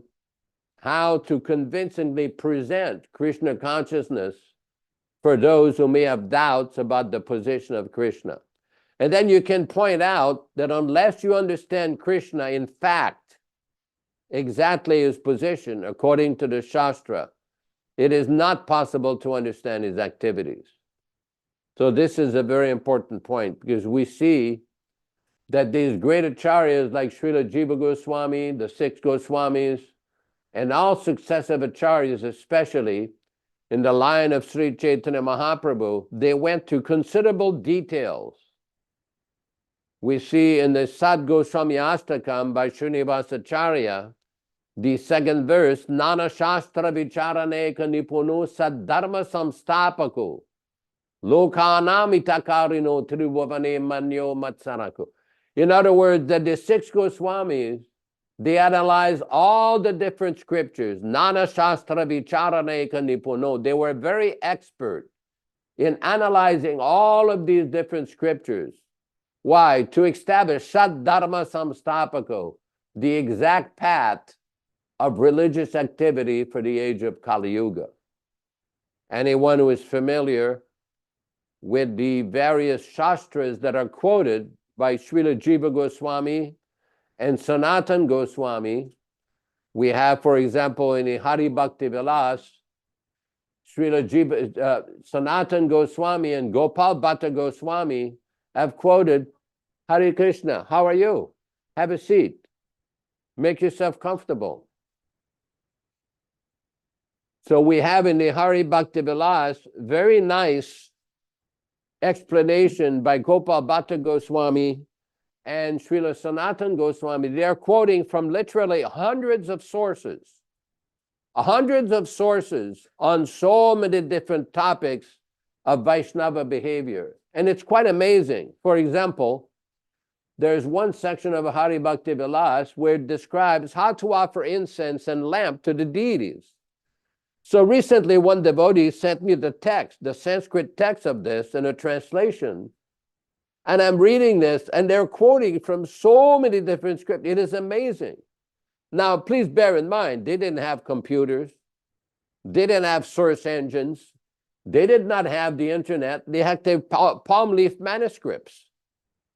how to convincingly present Krishna consciousness for those who may have doubts about the position of Krishna. And then you can point out that unless you understand Krishna, in fact, exactly his position according to the Shastra, it is not possible to understand his activities. So this is a very important point, because we see that these great acharyas like Srila Jiva Goswami, the six Goswamis, and all successive acharyas, especially in the line of Sri Chaitanya Mahaprabhu, they went to considerable details. We see in the Sad Goswami Astakam by Srinivasacharya, the second verse, Nana Shastra Vicharaneka Nipuno Saddharma Samstapako Lokanam Itakarino Tribhavane Manyo Matsarako. In other words, that the six Goswamis, they analyze all the different scriptures. Nana Shastra Vicharaneka Nipuno. They were very expert in analyzing all of these different scriptures. Why? To establish Saddharma Samstapako, the exact path of religious activity for the age of Kali-yuga. Anyone who is familiar with the various shastras that are quoted by Srila Jiva Goswami and Sanatan Goswami, we have, for example, in the Hari Bhakti Vilas, Srila Jiva, Sanatan Goswami and Gopal Bhatta Goswami have quoted, Hare Krishna, how are you? Have a seat. Make yourself comfortable. So we have in the Hari Bhakti Vilas very nice explanation by Gopal Bhatta Goswami and Srila Sanatan Goswami. They are quoting from literally hundreds of sources on so many different topics of Vaishnava behavior. And it's quite amazing. For example, there's one section of Hari Bhakti Vilas where it describes how to offer incense and lamp to the deities. So recently, one devotee sent me the text, the Sanskrit text of this in a translation. And I'm reading this, and they're quoting from so many different scripts. It is amazing. Now, please bear in mind, they didn't have computers. They didn't have search engines. They did not have the internet. They had to have palm leaf manuscripts.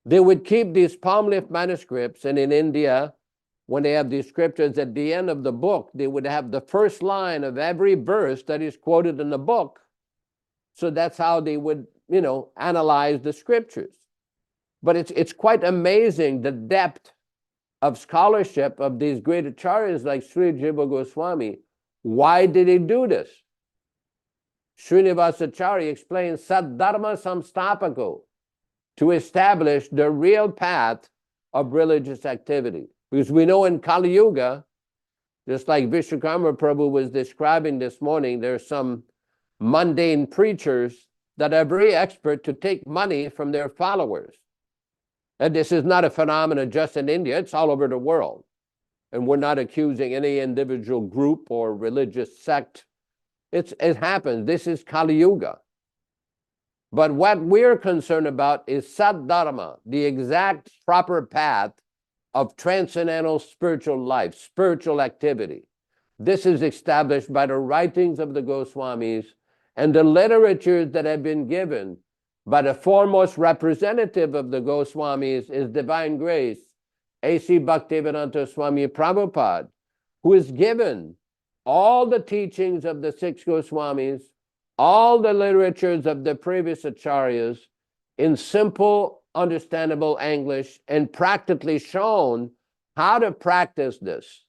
They would keep these palm leaf manuscripts, and in India, when they have these scriptures at the end of the book, they would have the first line of every verse that is quoted in the book. So that's how they would, analyze the scriptures. But it's quite amazing the depth of scholarship of these great acharyas like Sri Jiva Goswami. Why did he do this? Srinivasacharya explains Saddharma Samstapako, to establish the real path of religious activity. Because we know in Kali-yuga, just like Vishwakarma Prabhu was describing this morning, there are some mundane preachers that are very expert to take money from their followers. And this is not a phenomenon just in India, it's all over the world. And we're not accusing any individual group or religious sect. It happens. This is Kali-yuga. But what we're concerned about is Saddharma, the exact proper path of transcendental spiritual life, spiritual activity. This is established by the writings of the Goswamis and the literatures that have been given by the foremost representative of the Goswamis is Divine Grace, A.C. Bhaktivedanta Swami Prabhupada, who has given all the teachings of the six Goswamis, all the literatures of the previous acharyas in simple, understandable English and practically shown how to practice this,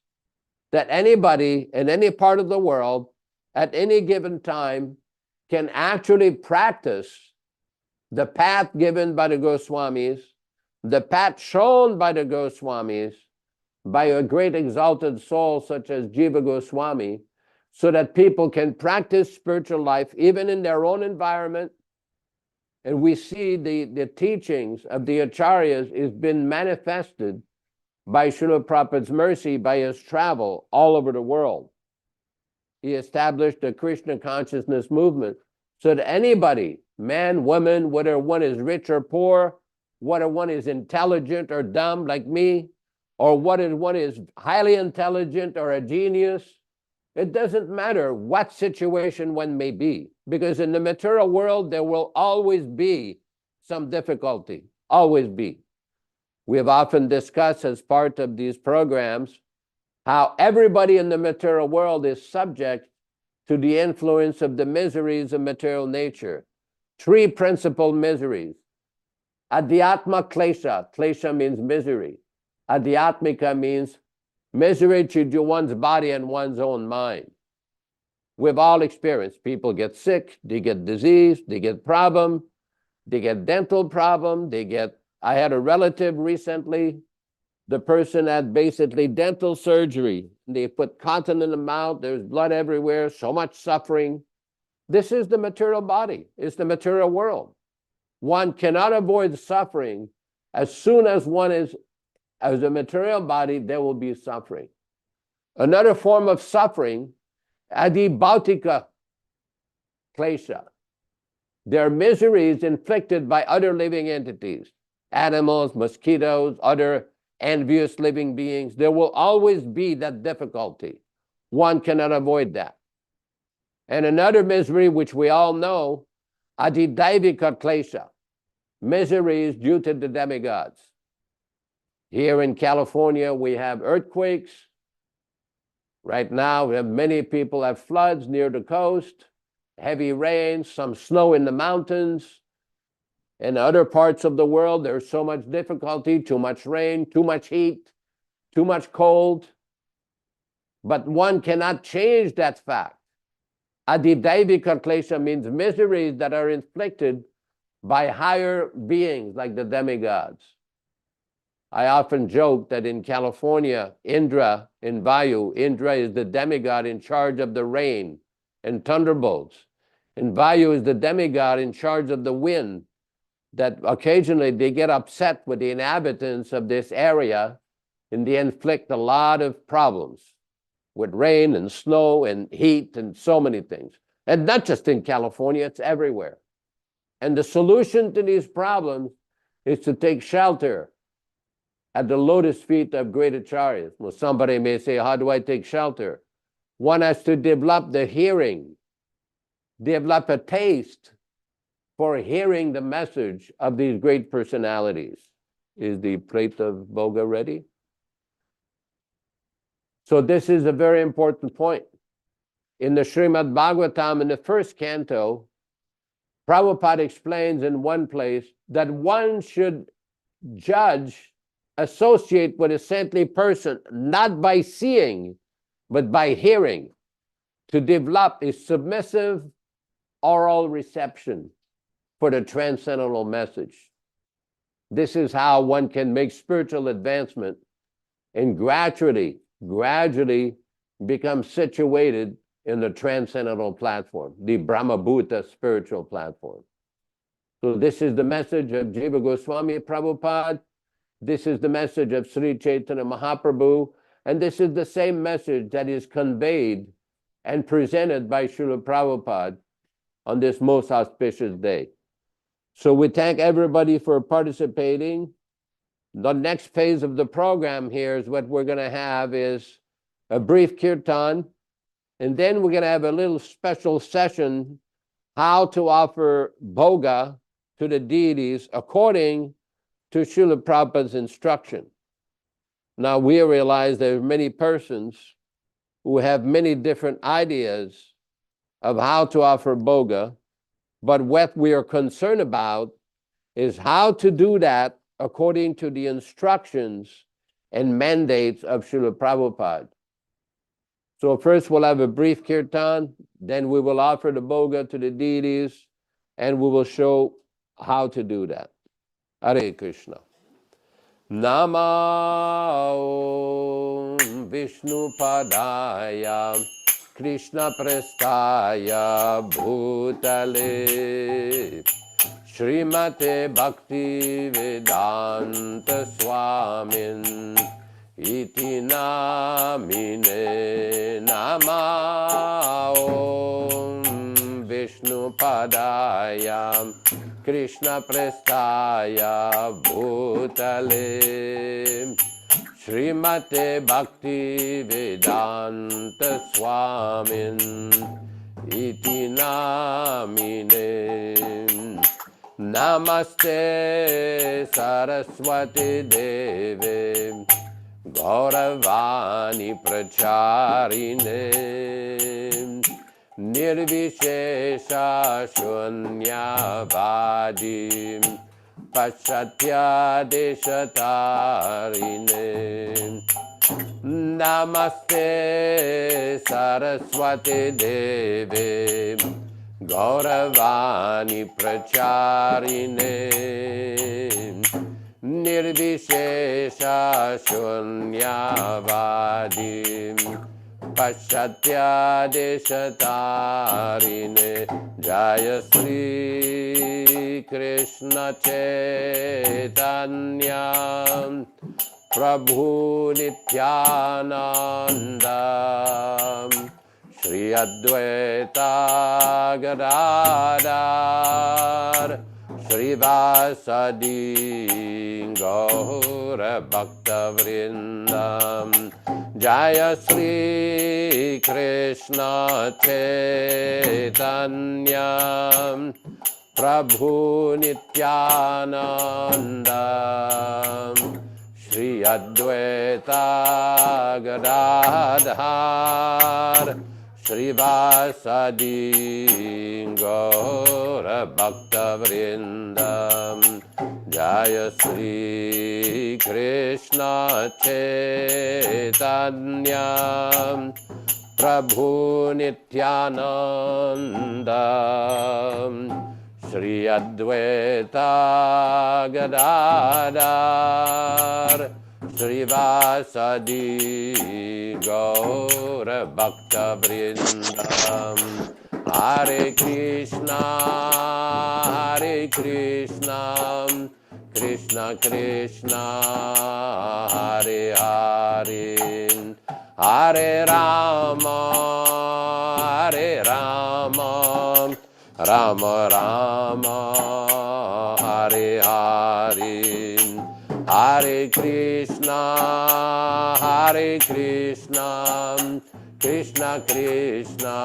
that anybody in any part of the world at any given time can actually practice the path given by the Goswamis, the path shown by the Goswamis, by a great exalted soul such as Jiva Goswami, so that people can practice spiritual life even in their own environment. And we see the teachings of the acharyas is been manifested by Srila Prabhupada's mercy, by his travel all over the world. He established the Krishna consciousness movement so that anybody, man, woman, whether one is rich or poor, whether one is intelligent or dumb like me, or whether one is highly intelligent or a genius, it doesn't matter what situation one may be, because in the material world, there will always be some difficulty, always be. We have often discussed as part of these programs how everybody in the material world is subject to the influence of the miseries of material nature. Three principal miseries. Adhyatma klesha. Klesha means misery. Adhyatmika means misery to one's body and one's own mind. We've all experienced. People get sick, they get disease, they get problem, they get dental problem, I had a relative recently, the person had basically dental surgery. They put cotton in the mouth, there's blood everywhere, so much suffering. This is the material body, it's the material world. One cannot avoid suffering. As soon as one is as a material body, there will be suffering. Another form of suffering, adibautika klesha. There are miseries inflicted by other living entities, animals, mosquitoes, other envious living beings. There will always be that difficulty. One cannot avoid that. And another misery, which we all know, adidaivika klesha, miseries due to the demigods. Here in California, we have earthquakes. Right now, we have many people have floods near the coast, heavy rains, some snow in the mountains. In other parts of the world, there's so much difficulty, too much rain, too much heat, too much cold. But one cannot change that fact. Adidaivika klesha means miseries that are inflicted by higher beings like the demigods. I often joke that in California, Indra, in Vayu, Indra is the demigod in charge of the rain and thunderbolts. And Vayu is the demigod in charge of the wind, that occasionally they get upset with the inhabitants of this area and they inflict a lot of problems with rain and snow and heat and so many things. And not just in California, it's everywhere. And the solution to these problems is to take shelter at the lotus feet of great acharyas. Well, somebody may say, how do I take shelter? One has to develop the hearing, develop a taste for hearing the message of these great personalities. Is the plate of Bhoga ready? So this is a very important point. In the Srimad Bhagavatam, in the first canto, Prabhupada explains in one place that one should judge, associate with a saintly person, not by seeing, but by hearing, to develop a submissive oral reception for the transcendental message. This is how one can make spiritual advancement and gradually become situated in the transcendental platform, the Brahmabhuta spiritual platform. So this is the message of Jiva Goswami Prabhupada. This is the message of Sri Chaitanya Mahaprabhu. And this is the same message that is conveyed and presented by Srila Prabhupada on this most auspicious day. So we thank everybody for participating. The next phase of the program here is what we're going to have is a brief kirtan, and then we're going to have a little special session, how to offer bhoga to the deities according to Srila Prabhupada's instruction. Now we realize there are many persons who have many different ideas of how to offer Bhoga, but what we are concerned about is how to do that according to the instructions and mandates of Srila Prabhupada. So first we'll have a brief kirtan, then we will offer the Bhoga to the deities, and we will show how to do that. Hare Krishna. Namo Vishnu Padaya Krishna Prestaya Bhutale Srimate Bhakti Vedanta Swamin Iti Namine Namo Vishnu Padaya Krishna Prestaya Bhutale Srimate Bhakti Vedanta Swamin Iti Namine Namaste Saraswati Deve Gauravani Pracharine Nirvishesha Shunyavadi Paschatya Deshatarine Namaste Saraswati Deve Gauravani Pracharine Nirvishesha Shunyavadi Paschatya Deshatarine Jaya Sri Krishna Chaitanya Prabhu Nityananda Shri Advaita Gadadhar Srivasadi Gaura Bhakta Vrindam Jaya Sri Krishna Chaitanya Prabhu Nityananda Shri Advaita Gadadhar Srivasadi Gaura Bhakta Vrindam Jaya Sri Krishna Chaitanya Prabhu Nityananda Shri Advaita Gadadhar Srivasadi Gaura Bhakta Vrindam Hare Krishna Krishna Krishna Hare Hare Hare Rama Rama Rama Hare Hare Hare Krishna Krishna Krishna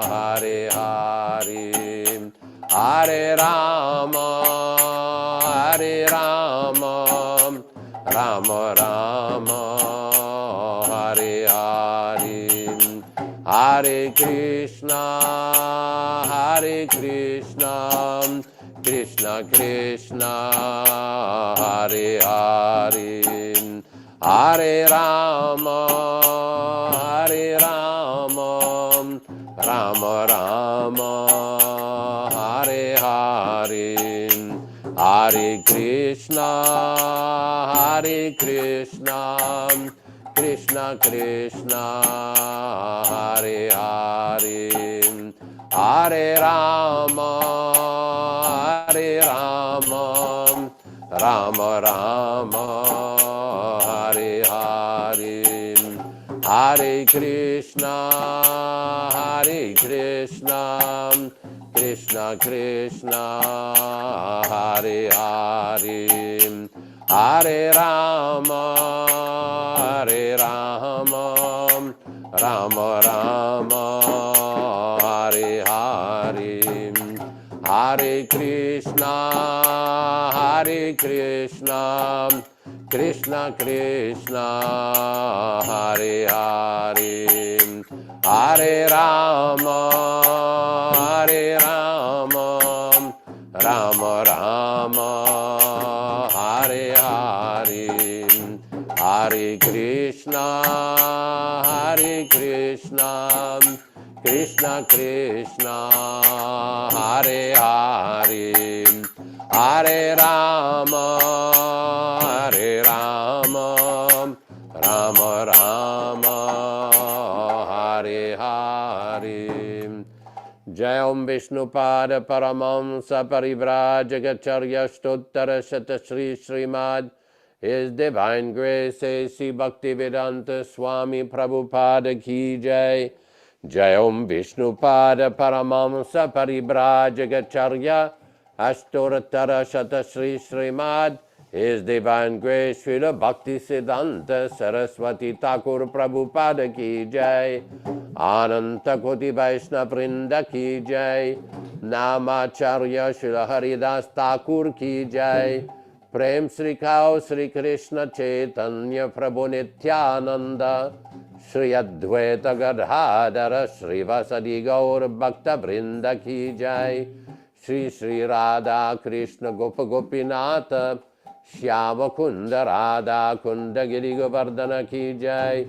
Hare Hare Hare Rama Rama Rama Hare Hare Hare Krishna Krishna Krishna Hare Hare Hare Rama Rama Rama Hare Hare Hare Krishna Krishna Krishna Hare Hare Hare Rama Rama Rama Hare Hare Hare Krishna Krishna Krishna Hare Hare Hare Rama Rama Rama Hare Hare Hare Krishna Krishna Krishna, Hare Hare, Hare Rama, Hare Rama, Rama Rama, Hare Hare, Hare Krishna, Hare Krishna, Krishna Krishna, Hare Hare, Hare Rama, Hare Rama, Rama Rama, Hare Hare. Jayam Vishnupada Paramamsa Parivrajagacharya Stottara Shata Sri Srimad. His Divine Grace A.C. Bhaktivedanta Swami Prabhupada Ki Jai. Jayam Vishnupada Paramamsa Parivrajagacharya Ashtoratara Shata Sri Srimad. His Divine Grace Srila Bhakti Siddhanta Saraswati Thakur Prabhupada Ki Jai. Ananta Koti Vaishna Vrinda Ki Jai. Namacharya Srila Haridas Thakur Ki Jai. Prem Sri Kao Sri Krishna Chaitanya Prabhu Nityananda. Shri Advaita Gadadhara Shri Vasadi Gaur Bhakta Vrinda Ki Jai. Shri Shri Radha Krishna Gopa Gopinata Shyama Kunda Radha Kunda Giri Govardhana Ki Jai.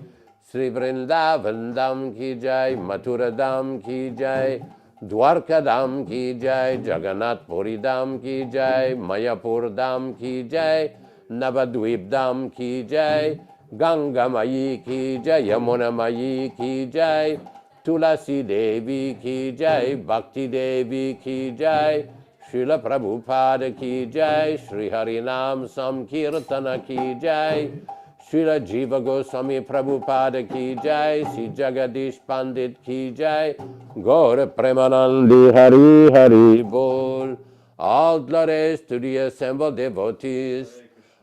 Shri Vrindavan Dham Ki Jai. Mathura Dham Ki Jai. Dwarka Dham Ki Jai. Jagannath Puri Dham Ki Jai. Mayapur Dham Ki Jai. Navadvip Dham Ki Jai. Ganga Mayi Ki Jai. Yamuna Mayi Ki Jai. Tulasi Devi Ki Jai. Bhakti Devi Ki Jai. Srila Prabhupada Ki Jai. Sri Harinam Samkirtana Ki Jai. Srila Jiva Goswami Prabhupada Ki Jai. Sri Jagadish Pandit Ki Jai. Gaura Premanandi Hari Hari Bol. All glories to the assembled devotees.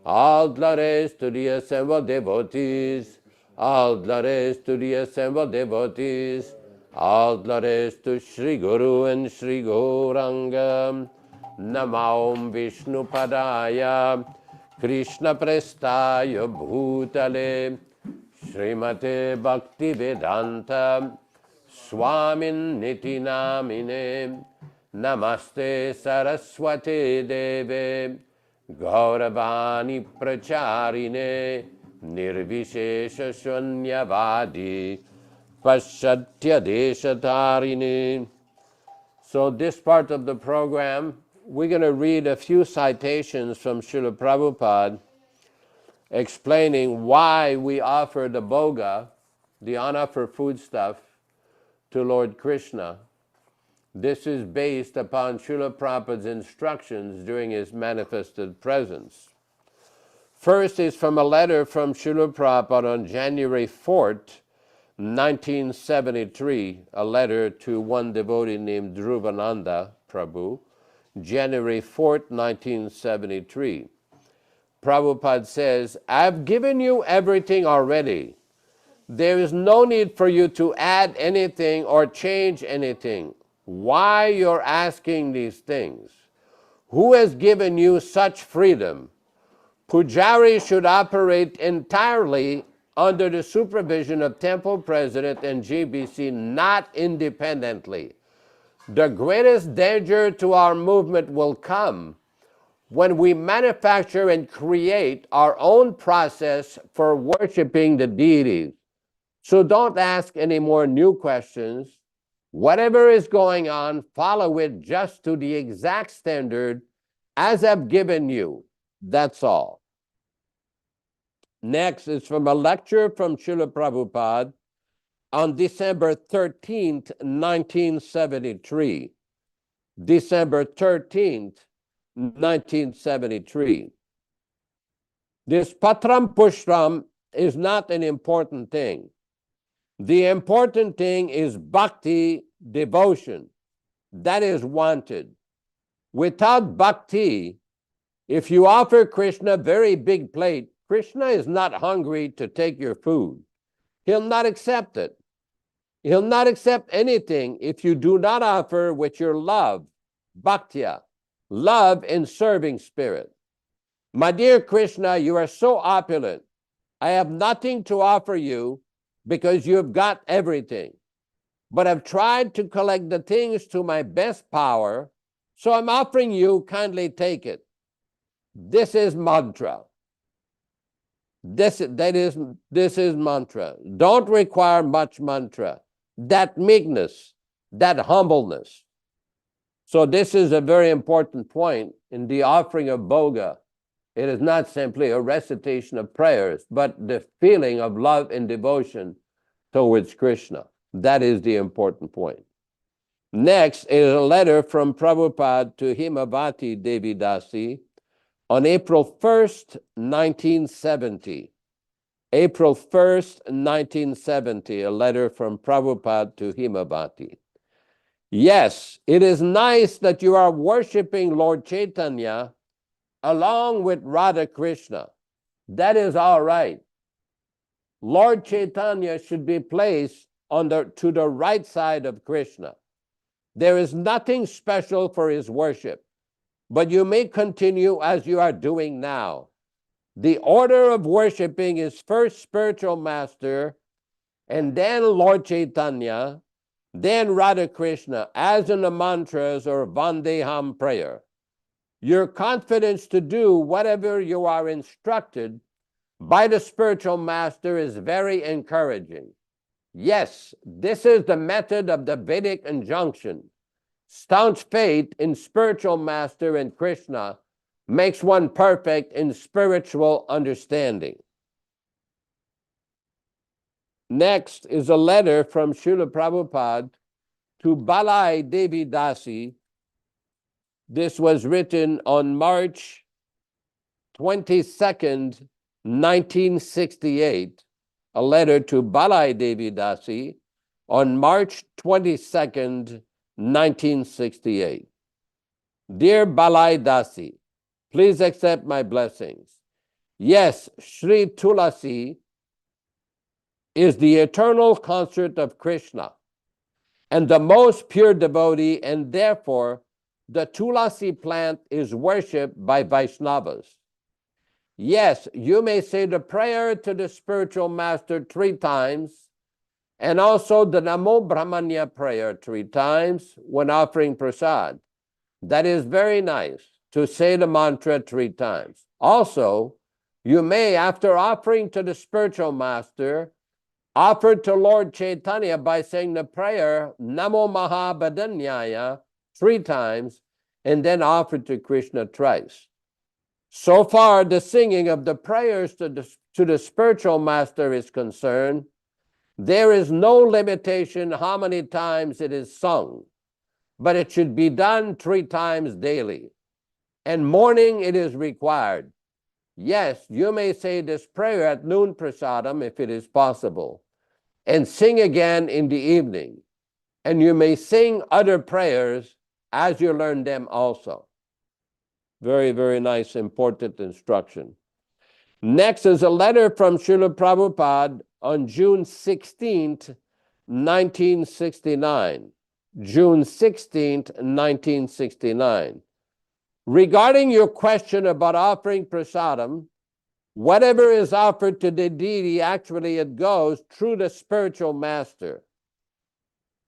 All glories to the assembled devotees. All glories to the assembled devotees. All glories to Sri Guru and Sri Gauranga. Namaum Vishnu Padaya Krishna Prestaya Bhutale Srimate Bhakti Vedanta Swamin Niti Namine Namaste Saraswate Deve Gauravani Pracharine Nirvishesha Shunyavadi Paschatya Deshatarine. So this part of the program, we're going to read a few citations from Srila Prabhupada explaining why we offer the Bhoga, the unoffered foodstuff, to Lord Krishna. This is based upon Srila Prabhupada's instructions during his manifested presence. First is from a letter from Srila Prabhupada on January 4th, 1973, a letter to one devotee named Dhruvananda Prabhu, January 4th, 1973. Prabhupada says, I've given you everything already. There is no need for you to add anything or change anything. Why you're asking these things? Who has given you such freedom? Pujari should operate entirely under the supervision of temple president and GBC, not independently. The greatest danger to our movement will come when we manufacture and create our own process for worshiping the deities. So don't ask any more new questions. Whatever is going on, follow it just to the exact standard as I've given you. That's all. Next is from a lecture from Srila Prabhupada on December 13th, 1973. December 13th, 1973. This Patram Pushram is not an important thing. The important thing is bhakti, devotion. That is wanted. Without bhakti, if you offer Krishna a very big plate, Krishna is not hungry to take your food. He'll not accept it. He'll not accept anything if you do not offer with your love, bhaktya, love and serving spirit. My dear Krishna, you are so opulent. I have nothing to offer you because you have got everything. But I've tried to collect the things to my best power, so I'm offering you, kindly take it. This is mantra. This is mantra. Don't require much mantra. That meekness, that humbleness. So this is a very important point in the offering of Bhoga. It is not simply a recitation of prayers, but the feeling of love and devotion towards Krishna. That is the important point. Next is a letter from Prabhupada to Himavati Devi Dasi on April 1st, 1970. April 1st, 1970, a letter from Prabhupada to Himavati. Yes, it is nice that you are worshiping Lord Chaitanya along with Radha Krishna. That is all right. Lord Chaitanya should be placed to the right side of Krishna. There is nothing special for his worship, but you may continue as you are doing now. The order of worshiping is first spiritual master, and then Lord Chaitanya, then Radha Krishna, as in the mantras or Vandeham prayer. Your confidence to do whatever you are instructed by the spiritual master is very encouraging. Yes, this is the method of the Vedic injunction. Staunch faith in spiritual master and Krishna makes one perfect in spiritual understanding. Next is a letter from Srila Prabhupada to Balai Devi Dasi. This was written on March 22nd, 1968. A letter to Balai Devi Dasi on March 22nd, 1968. Dear Balai Dasi, please accept my blessings. Yes, Sri Tulasi is the eternal consort of Krishna and the most pure devotee, and therefore the Tulasi plant is worshipped by Vaishnavas. Yes, you may say the prayer to the spiritual master 3 times, and also the Namo Brahmanya prayer 3 times when offering prasad. That is very nice, to say the mantra 3 times. Also, you may, after offering to the spiritual master, offer to Lord Chaitanya by saying the prayer Namo Mahabhadanyaya 3 times, and then offer to Krishna thrice. So far, the singing of the prayers to the spiritual master is concerned, there is no limitation how many times it is sung, but it should be done 3 times daily. And morning it is required. Yes, you may say this prayer at noon prasadam if it is possible, and sing again in the evening. And you may sing other prayers as you learn them also. Very, very nice, important instruction. Next is a letter from Srila Prabhupada on June 16th, 1969. June 16th, 1969. Regarding your question about offering prasadam, whatever is offered to the deity, actually it goes through the spiritual master.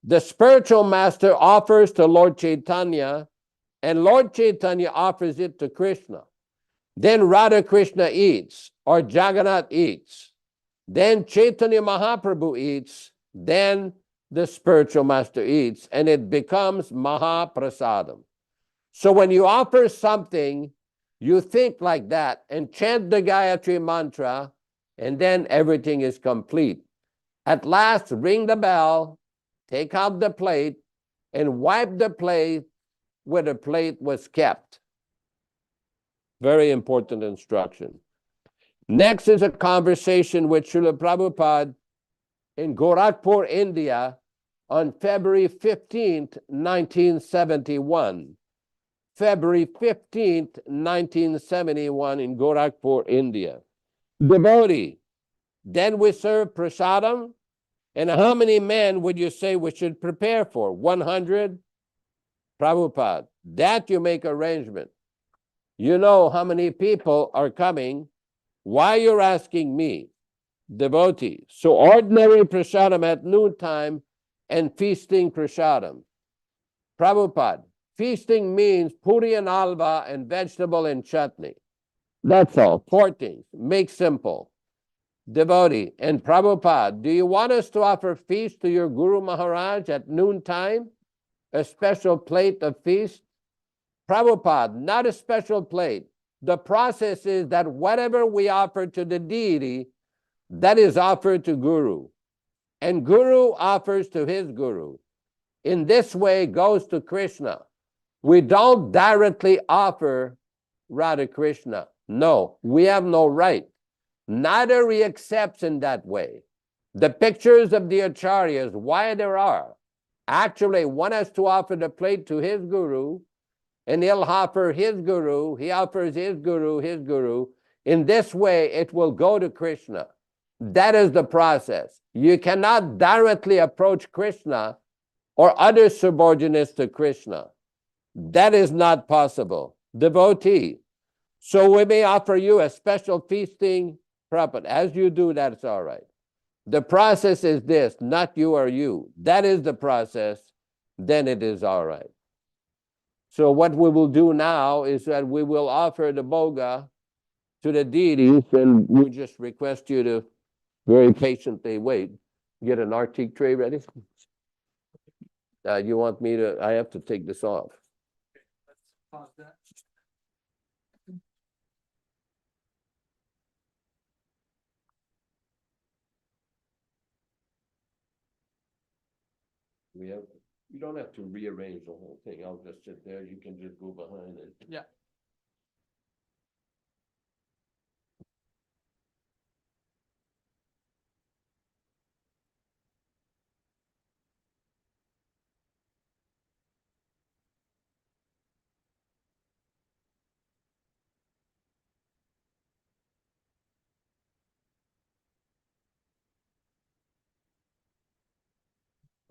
The spiritual master offers to Lord Chaitanya, and Lord Chaitanya offers it to Krishna. Then Radha Krishna eats, or Jagannath eats. Then Chaitanya Mahaprabhu eats, then the spiritual master eats, and it becomes Mahaprasadam. So when you offer something, you think like that and chant the Gayatri mantra, and then everything is complete. At last, ring the bell, take out the plate, and wipe the plate where the plate was kept. Very important instruction. Next is a conversation with Srila Prabhupada in Gorakhpur, India on February 15th, 1971. February 15th, 1971 in Gorakhpur, India. Devotee, then we serve prasadam, and how many men would you say we should prepare for? 100? Prabhupada, that you make arrangement. You know how many people are coming. Why you're asking me, devotee? So ordinary prasadam at noontime and feasting prasadam. Prabhupada, feasting means puri and alva and vegetable and chutney. That's all. 4 things. Make simple. Devotee, and Prabhupada, do you want us to offer feast to your Guru Maharaj at noontime? A special plate of feast? Prabhupada, not a special plate. The process is that whatever we offer to the deity, that is offered to Guru. And Guru offers to his Guru. In this way, goes to Krishna. We don't directly offer Radha Krishna. No, we have no right. Neither he accepts in that way. The pictures of the acharyas, why there are, actually one has to offer the plate to his Guru, and he'll offer his Guru, he offers his Guru, his Guru. In this way, it will go to Krishna. That is the process. You cannot directly approach Krishna or other subordinates to Krishna. That is not possible. Devotee. So we may offer you a special feasting, Prabhupada. As you do, that's all right. The process is this, not you or you. That is the process. Then it is all right. So what we will do now is that we will offer the bhoga to the deities, and we just request you to very patiently wait. Get an artique tray ready. You want me to, I have to take this off. Let's pause that. You don't have to rearrange the whole thing. I'll just sit there. You can just go behind it. Yeah.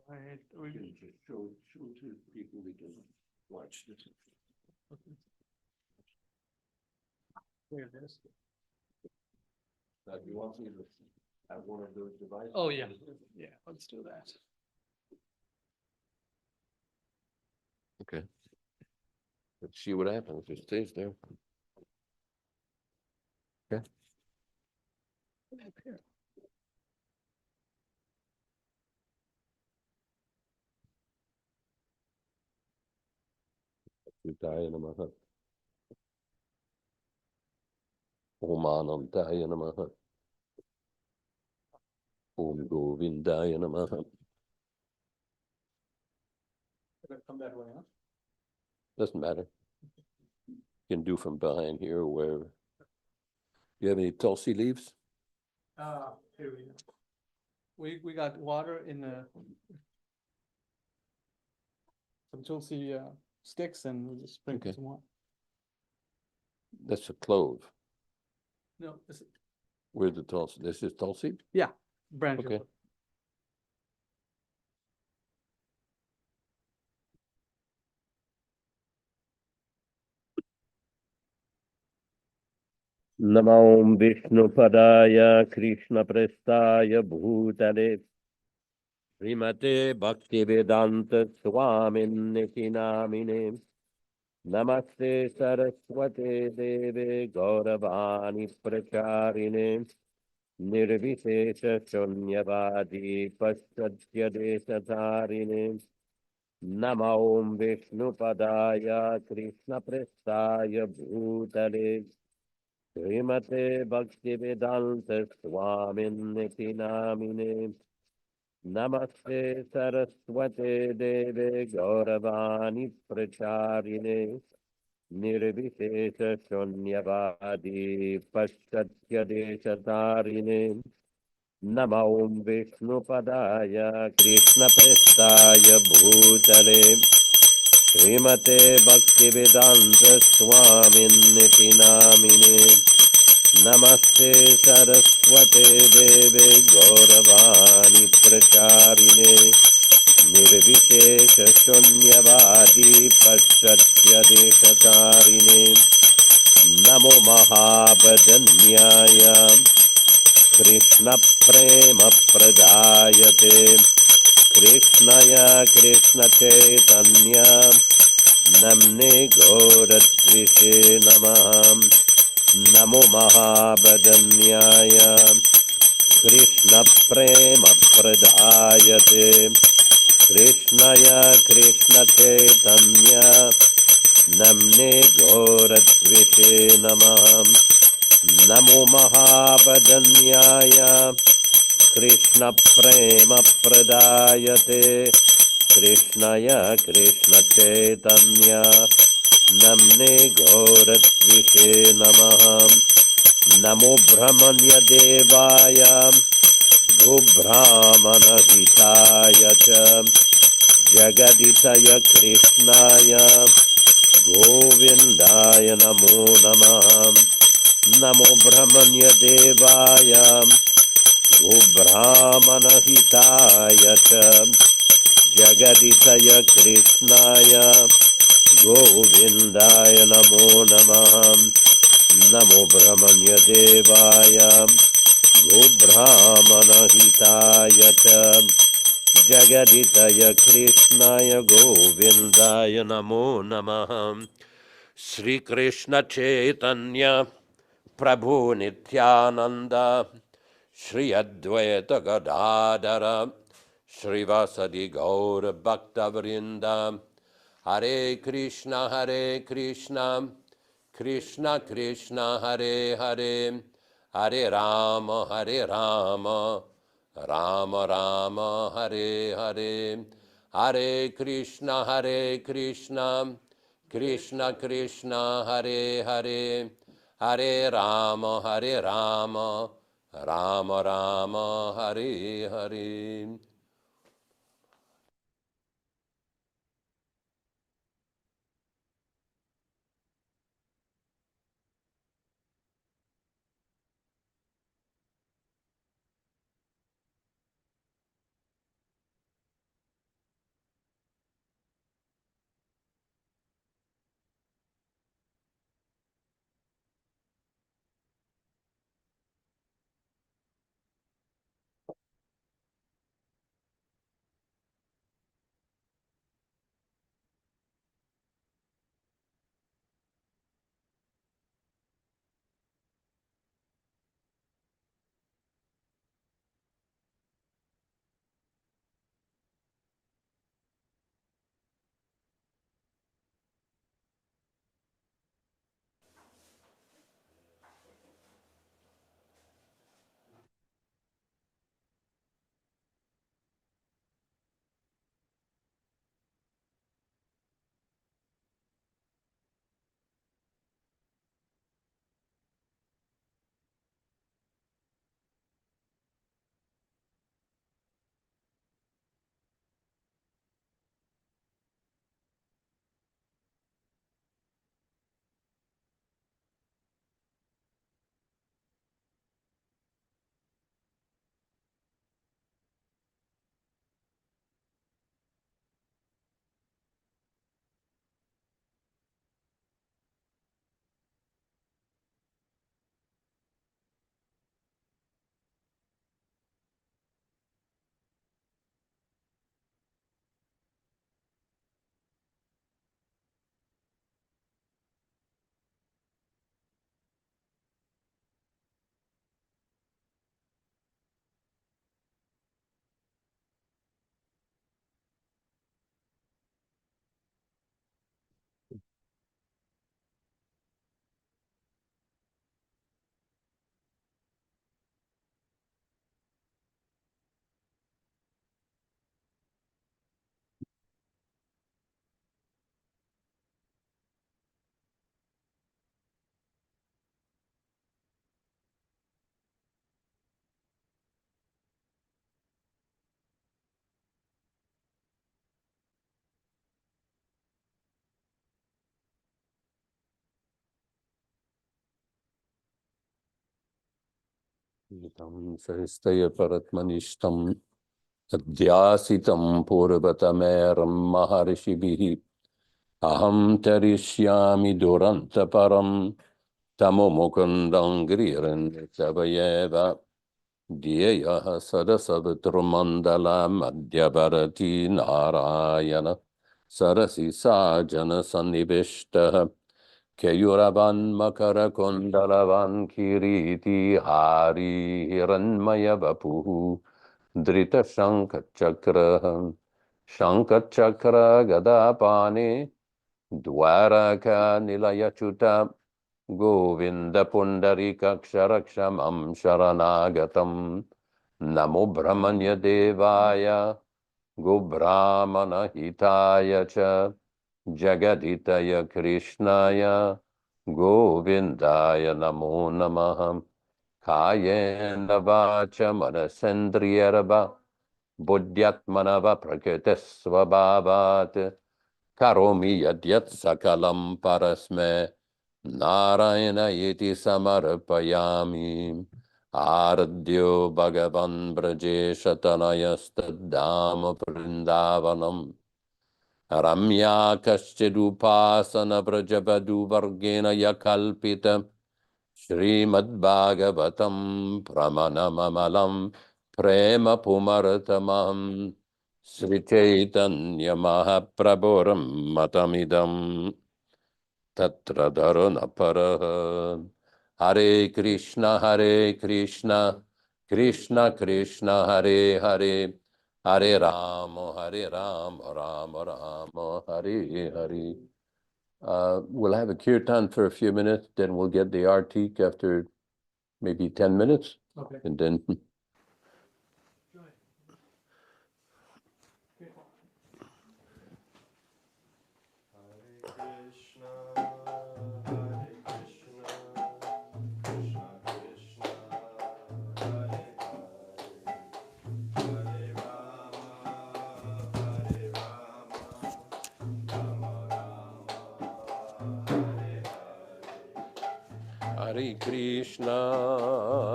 All right. We can just show to people we can watch this. Here it is. You want me to have one of those devices? Oh, yeah. Yeah, let's do that. Okay. Let's see what happens. It stays there. Okay. Up here. Sudaya namaha. Omanandaya namaha. Om Govindaya namaha. Come that way, huh? Doesn't matter. You can do from behind here or wherever. You have any tulsi leaves? Here we go. We got water in some tulsi sticks, and we just sprinkle Okay. some water. That's a clove. No, this is Where's the tulsi? This is tulsi? branch. Okay. Namo Vishnu Padaya Krishna Prestaya Bhutale Srimate Bhaktivedanta Swamini Namine Namaste Saraswate Deve Gauravani Pracharine Nirvishesha Shunyavadi Paschatya Desatharine Namo Vishnu Padaya Krishna Prestaya Bhutale Srimate Bhaktivedanta Swamini Namine Namaste Saraswate Deve Gauravani Pracharine Nirvishesha Shunyavadi Paschatya Desatharine Namo Vishnu Padaya Krishna Prestaya Bhutale Srimate Bhaktivedanta Swamini Namine Namaste Saraswate Deve Gauravani Pracharine Nirvishesha Shunyavadi Paschatya Desatharine Namo Mahabhadanyaya Krishna Prema Pradayate Krishnaya Krishna Chaitanya Namne Godatvishe Namah Namo Mahabhadanyaya Krishna Prema Pradayate Krishnaya Krishna Chaitanya Namne Goratvishe Namah Namo Mahabhadanyaya Krishna Prema Pradayate Krishnaya Krishna Chaitanya Namne Goratvishe Namah Namo Brahmanya Devaya Gobramana Hitaya Cha Jagaditaya Krishnaya Govindaya Namo Namah Namo Brahmanya Devaya Gobramana Hitaya Cha Jagaditaya Krishnaya Govindaya Namo Namah Namo Brahmanya Devaya Gobramana Hitaya Cha Jagaditaya Krishnaya Govindaya Namo Namah Sri Krishna Chaitanya Prabhu Nityananda Shri Advaita Gadadara Shri Vasadi Gaura Bhakta Vrinda Hare Krishna Krishna Krishna Hare Hare Hare Rama Rama Rama Hare Hare Hare Krishna Krishna Krishna Hare Hare Hare Rama Rama Rama Hare Hare. Tam Sahistaya Paratmanishtam Adhyasitam Purvatameram Maharishibihi Aham Tarishyami Durantaparam Tamo mukundam giriran sabayeva Dhyaya Sarasavitramandala Madhyavarati Narayana Sarasi Sajana Sannivishta Keyuravan Makara Kundalavan Kiriti Hari Hiranmaya Vapuhu Drita Shankachakra Shankachakra Gadapane Dwaraka Nilayachuta Govinda Pundarikaksharaksham Sharanagatam Namo Brahmanya Devaya Gobrahmana Hitaya Cha Jagaditaya Krishnaya Govindaya Namo Namaha Kayena Vacha Manasendriyarva Buddhyatmanava Prakritisvabhavat Karomi Yadyat Sakalam Parasme Narayana iti samarpayami Aradhyo Bhagavan Brajeshatanayastadama Prindavanam Ramya Kaschidupasana Brajabadu Vargena Yakalpita Srimad Bhagavatam Pramanamamalam Prema Pumartamam Sri Chaitanya Mahaprabhuram Matamidam Tatra Dharana Paraha Hare Krishna Krishna Krishna Hare Hare Hare Rama Rama Rama Hare Hare. We'll have a kirtan for a few minutes, then we'll get the artik after maybe 10 minutes. Okay. And then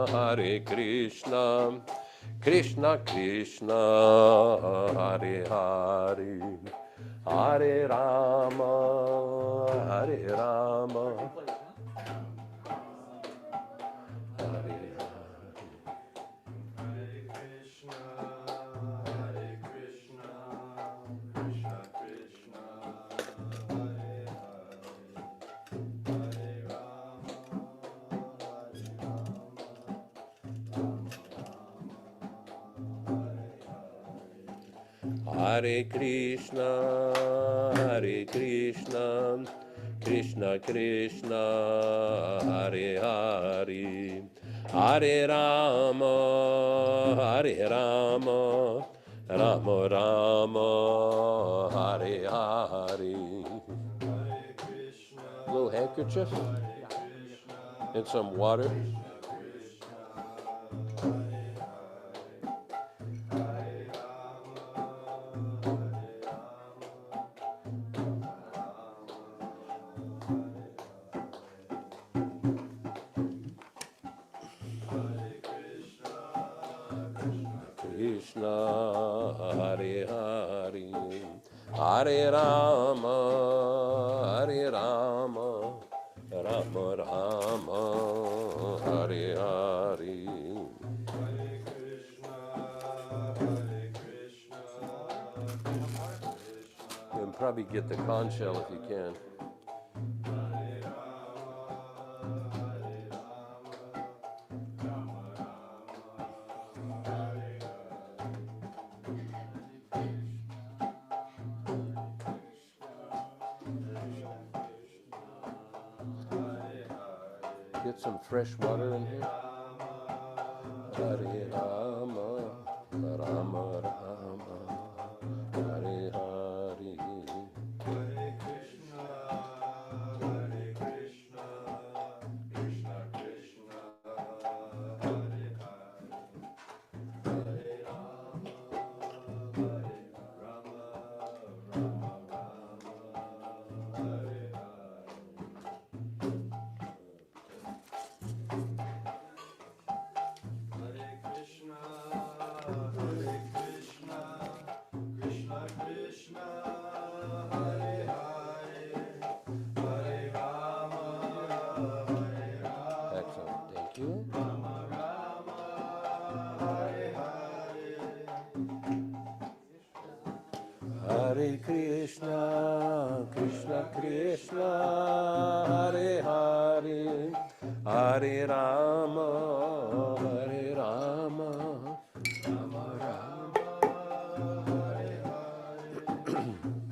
Hare Krishna, Krishna Krishna, Hare Hare, Hare Rama, Hare Rama, Hare Hare Krishna, Krishna Krishna, Hare Hare, Hare Rama, Rama Rama, Hare Hare. Little handkerchief and some water. Krishna, Hare Hare, Hare Rama, Rama Rama, Hare Hare. You can probably get the conch shell if you can. Get some fresh water in here. Hare Rama, Rama Rama, Hare Hare. Hare Krishna, Krishna Krishna, Hare Hare, Hare Rama, Rama Rama, Hare Hare. Krishna, Krishna Krishna, Krishna Krishna, Hare Hare, Hare Rama, Hare Rama, Rama Rama, Hare Hare,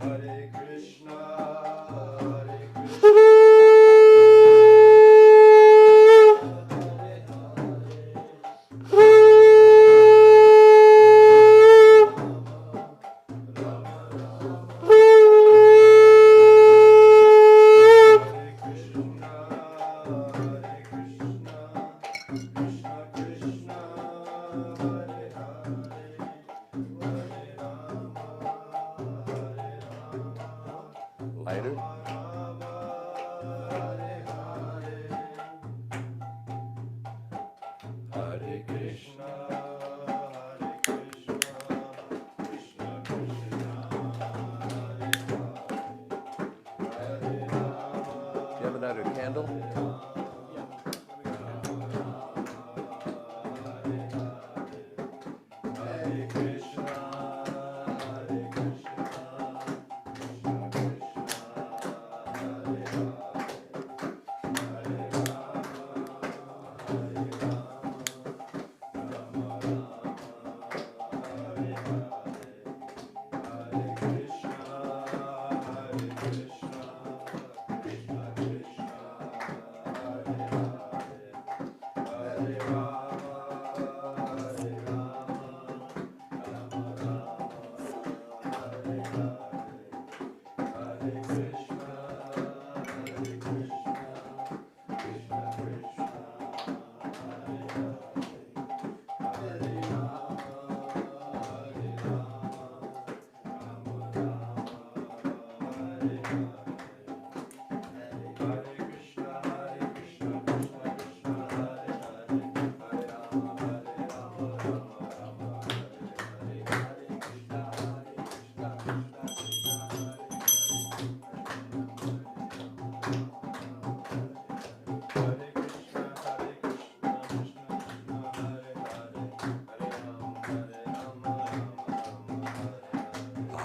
Hare Krishna, Hare Krishna. Lighter. Hare Krishna, Hare Krishna, Krishna Krishna, Hare Rama. Do you have another candle?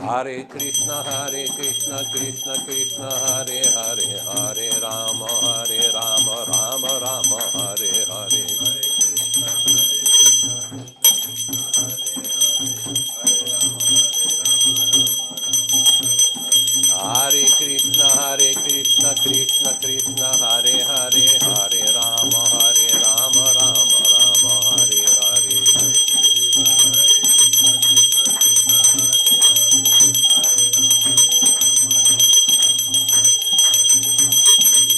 Hare Krishna, Hare Krishna, Krishna Krishna, Hare Hare Krishna, Krishna Krishna, Hare Hare, Hare Rama, Rama Rama, Hare Hare. Hare Krishna, Krishna Krishna, Hare Hare, Hare Rama, Rama Rama, Hare Hare.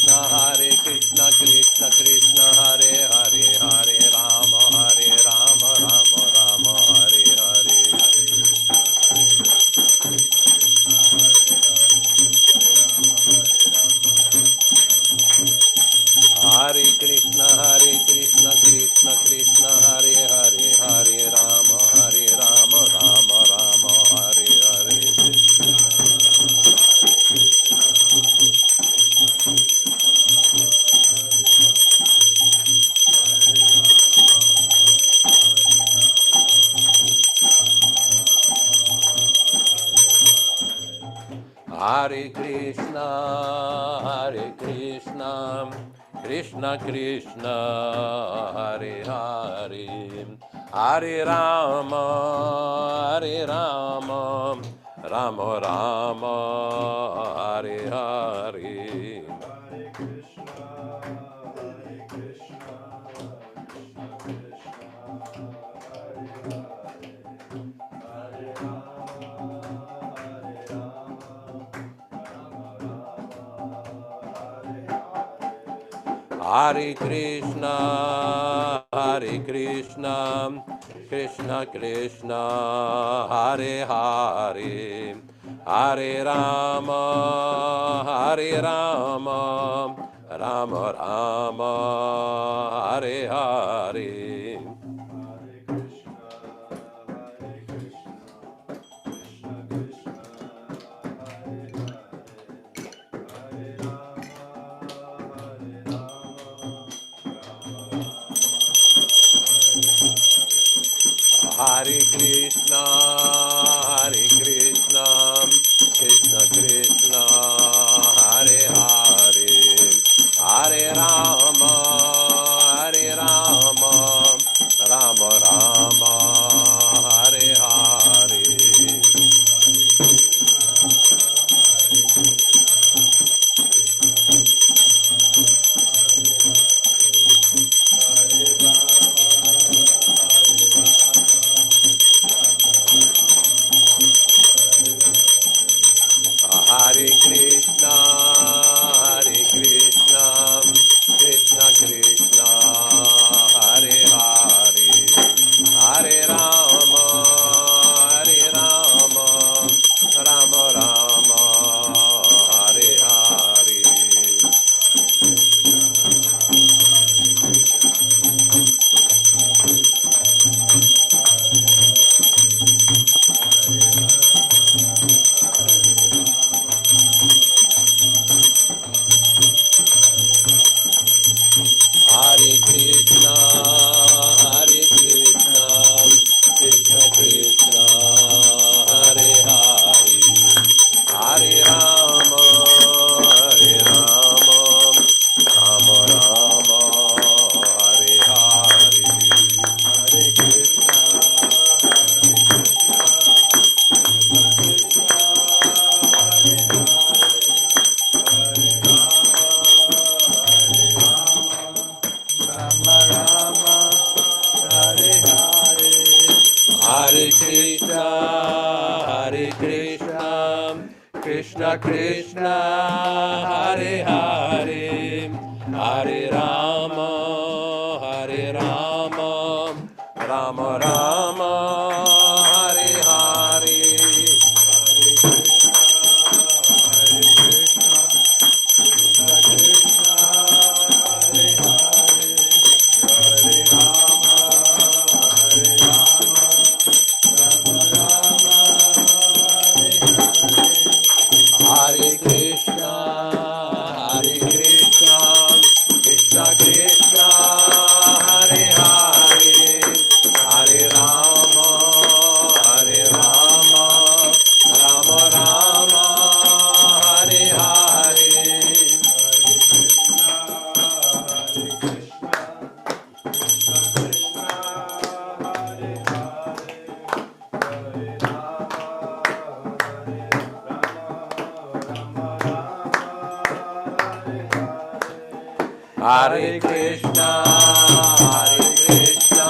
Hare Krishna, Krishna Krishna, Hare Hare, Hare Rama, Rama Rama, Hare Hare. Hare Krishna, Krishna Krishna, Hare Hare, Hare Rama, Rama Rama, Hare Hare. Hare Krishna, Krishna Krishna, Hare Hare, Hare Rama, Rama Rama, Hare Hare. Hare Krishna, Krishna Krishna, Hare Hare, Hare Hare Krishna, Krishna Krishna, Hare Hare, Hare Rama, Rama Rama, Hare Hare. Hare Krishna, Krishna Krishna, Hare Hare, Hare Rama, Hare Rama, Rama Rama, Hare Hare. Hare Krishna, Hare Krishna, Krishna Krishna, Hare Hare, Hare Rama, Hare Rama, Rama Rama, Hare Hare. Hare Krishna, Hare Krishna,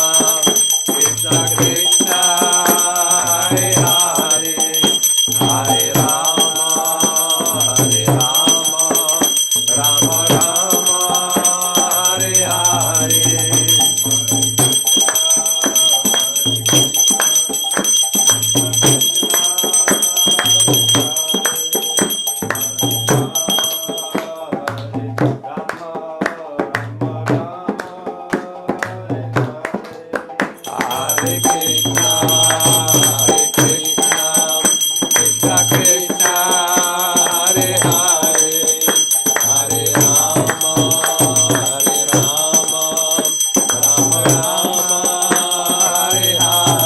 Krishna Krishna, Hare Hare, Hare Rama, Hare Rama, Rama Rama, Hare Hare. Hare Krishna, Hare Krishna, Krishna Krishna, Hare Hare, Hare Rama, Hare Rama, Rama Rama, Hare Hare. Hare Krishna, Hare Krishna, Krishna Krishna, Hare Hare, Hare Rama, Hare Rama, Rama Rama, Hare Hare.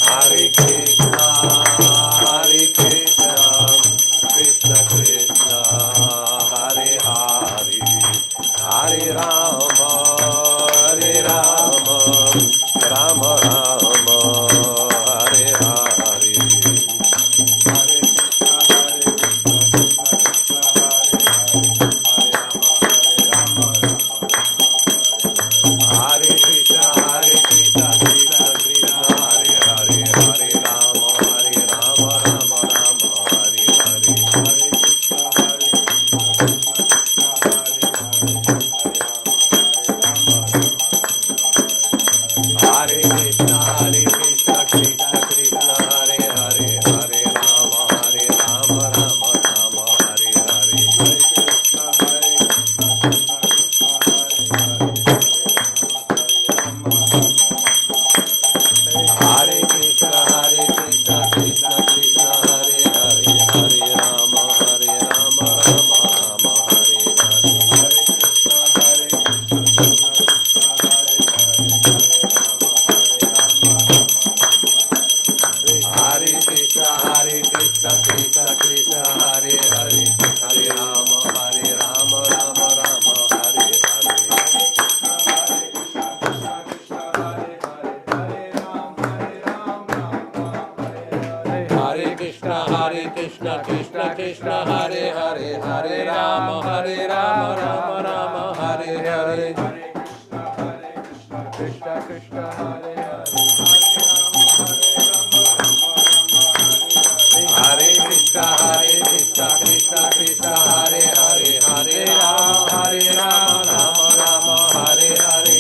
Hare Krishna, Hare Krishna, Krishna Krishna, Hare Hare, Hare Rama. Hare Krishna, Hare Krishna, Krishna Krishna, Hare Hare, Hare Rama, Hare Rama, Rama Rama, Hare Hare. Hare Krishna, Hare Krishna, Hare Krishna, Hare Krishna, Krishna Krishna, Hare Hare, Hare Rama, Hare Rama, Rama Rama, Hare Hare. Hare Krishna, Hare Hare Krishna, Hare Krishna, Krishna Krishna, Hare Hare, Hare Rama, Hare Rama, Rama Rama, Hare Hare. Hare Krishna, Hare Hare Krishna, Hare Krishna, Krishna Krishna, Hare Hare, Hare Rama, Hare Rama, Rama Rama, Hare Hare. Hare Krishna, Hare Hare Krishna, Hare Krishna, Krishna Krishna, Hare Hare, Hare Rama, Hare Rama, Rama Rama, Hare Hare. Hare Krishna, Hare Krishna, Krishna Krishna, Hare Hare, Hare Rama, Hare Rama, Rama Rama, Hare Hare. Krishna Krishna, Hare Hare, Hare Krishna, Hare Krishna, Krishna Krishna, Hare Hare, Hare Rama, Hare Rama, Rama Rama, Hare Hare.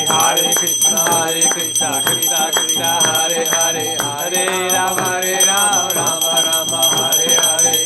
Hare Krishna, Hare Krishna, Krishna Krishna, Hare Hare, Hare Rama, Rama Rama, Hare Hare.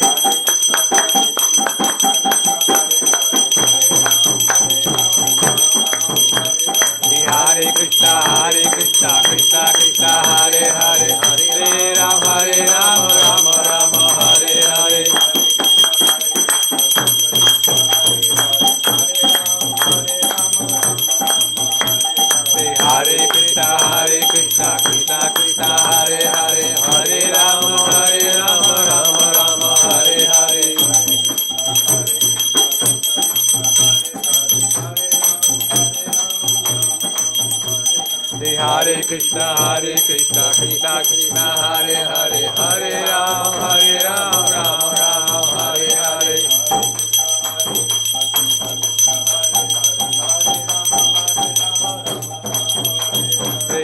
Hare Krishna, Krishna Krishna, Hare Hare, Hare Rama, Rama Rama, Hare Hare.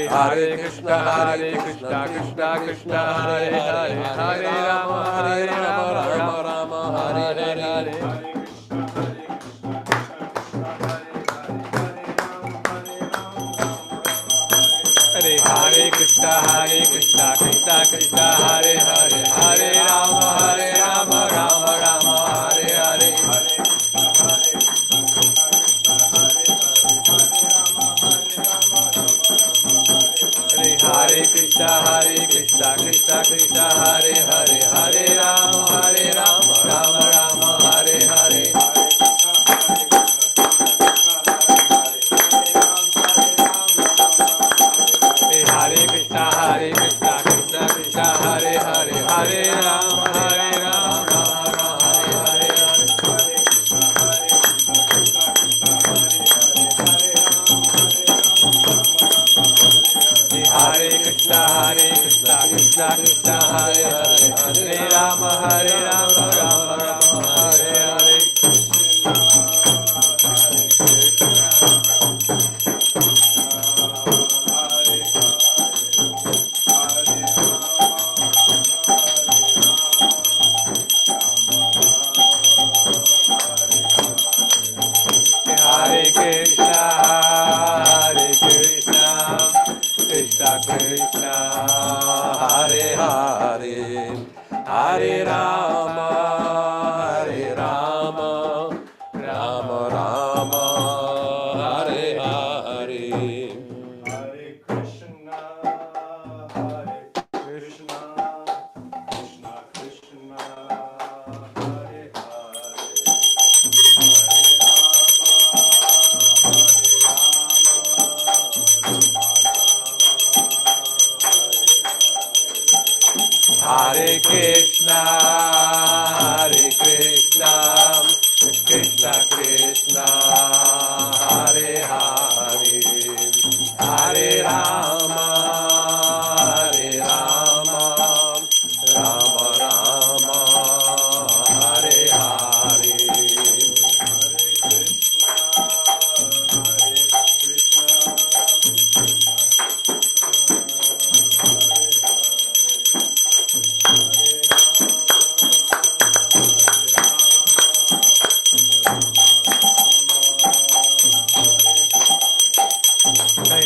Hare Krishna, Krishna Krishna, Hare Hare, Hare Rama, Rama Rama, Hare Hare. Hare Krishna, Krishna Krishna, Hare Hare, Hare Rama, Rama Rama, Hare Hare. Hare Krishna, Krishna Krishna, Hare Hare, Hare Rama, Rama Rama, Hare Hare. Hare Krishna, Krishna Krishna, Hare Hare, Hare Rama, Rama Rama, Hare Hare. Hare Krishna, Krishna Krishna, Hare Hare, Hare Rama, Rama Rama, Hare Hare. Hare Krishna, Krishna Krishna, Hare Hare, Hare Rama, Rama Rama, Hare Hare. Hare Krishna, Krishna Krishna, Hare Hare Krishna, Krishna Krishna, Hare Hare, Hare Rama, Rama Rama, Hare Hare.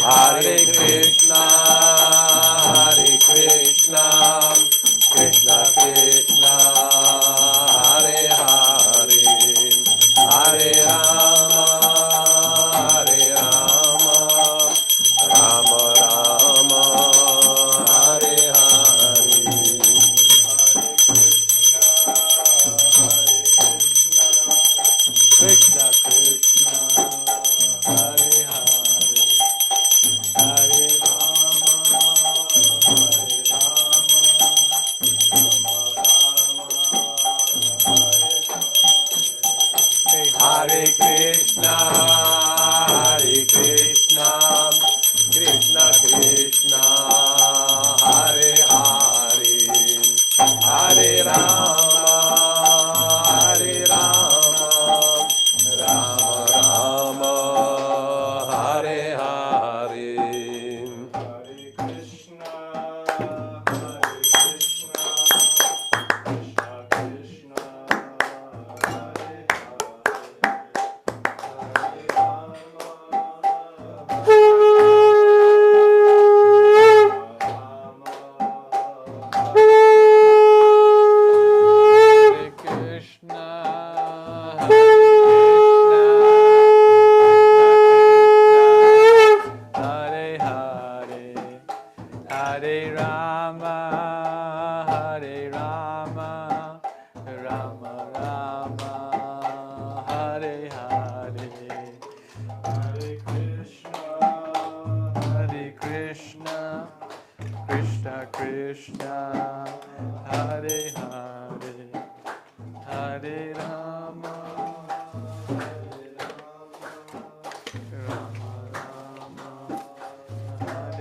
Hare Krishna, Krishna Krishna, Hare Hare, Hare Rama, Rama Rama, Hare Hare. Krishna Krishna, Hare Hare, Hare Hare Krishna, Krishna Krishna, Hare Hare, Hare Rama, Rama Rama, Hare Hare. Hare Krishna, Krishna Krishna, Hare Krishna, Hare Hare, Hare Rama, Rama Rama, Hare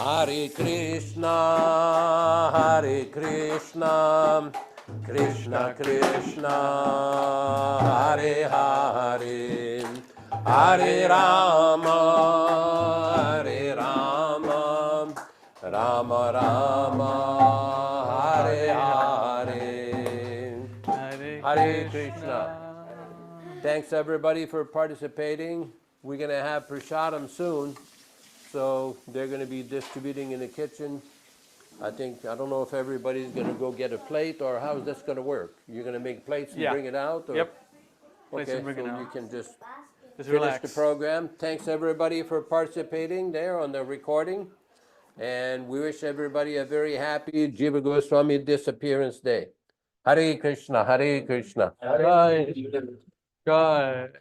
Hare Krishna, Hare Krishna, Krishna Krishna, Hare Hare, Hare Rama, Hare Rama, Rama Rama, Hare Hare. Hare Krishna. Thanks everybody for participating. We're going to have prasadam soon, so they're going to be distributing in the kitchen. I don't know if everybody's going to go get a plate, or how's this going to work? You're going to make plates and bring it out? Or? Yep. Plates Okay, and bring it so out. you can just finish relax. the program. Thanks everybody for participating there on the recording. And we wish everybody a very happy Jiva Goswami Disappearance Day. Hare Krishna, Hare Krishna. Bye. God.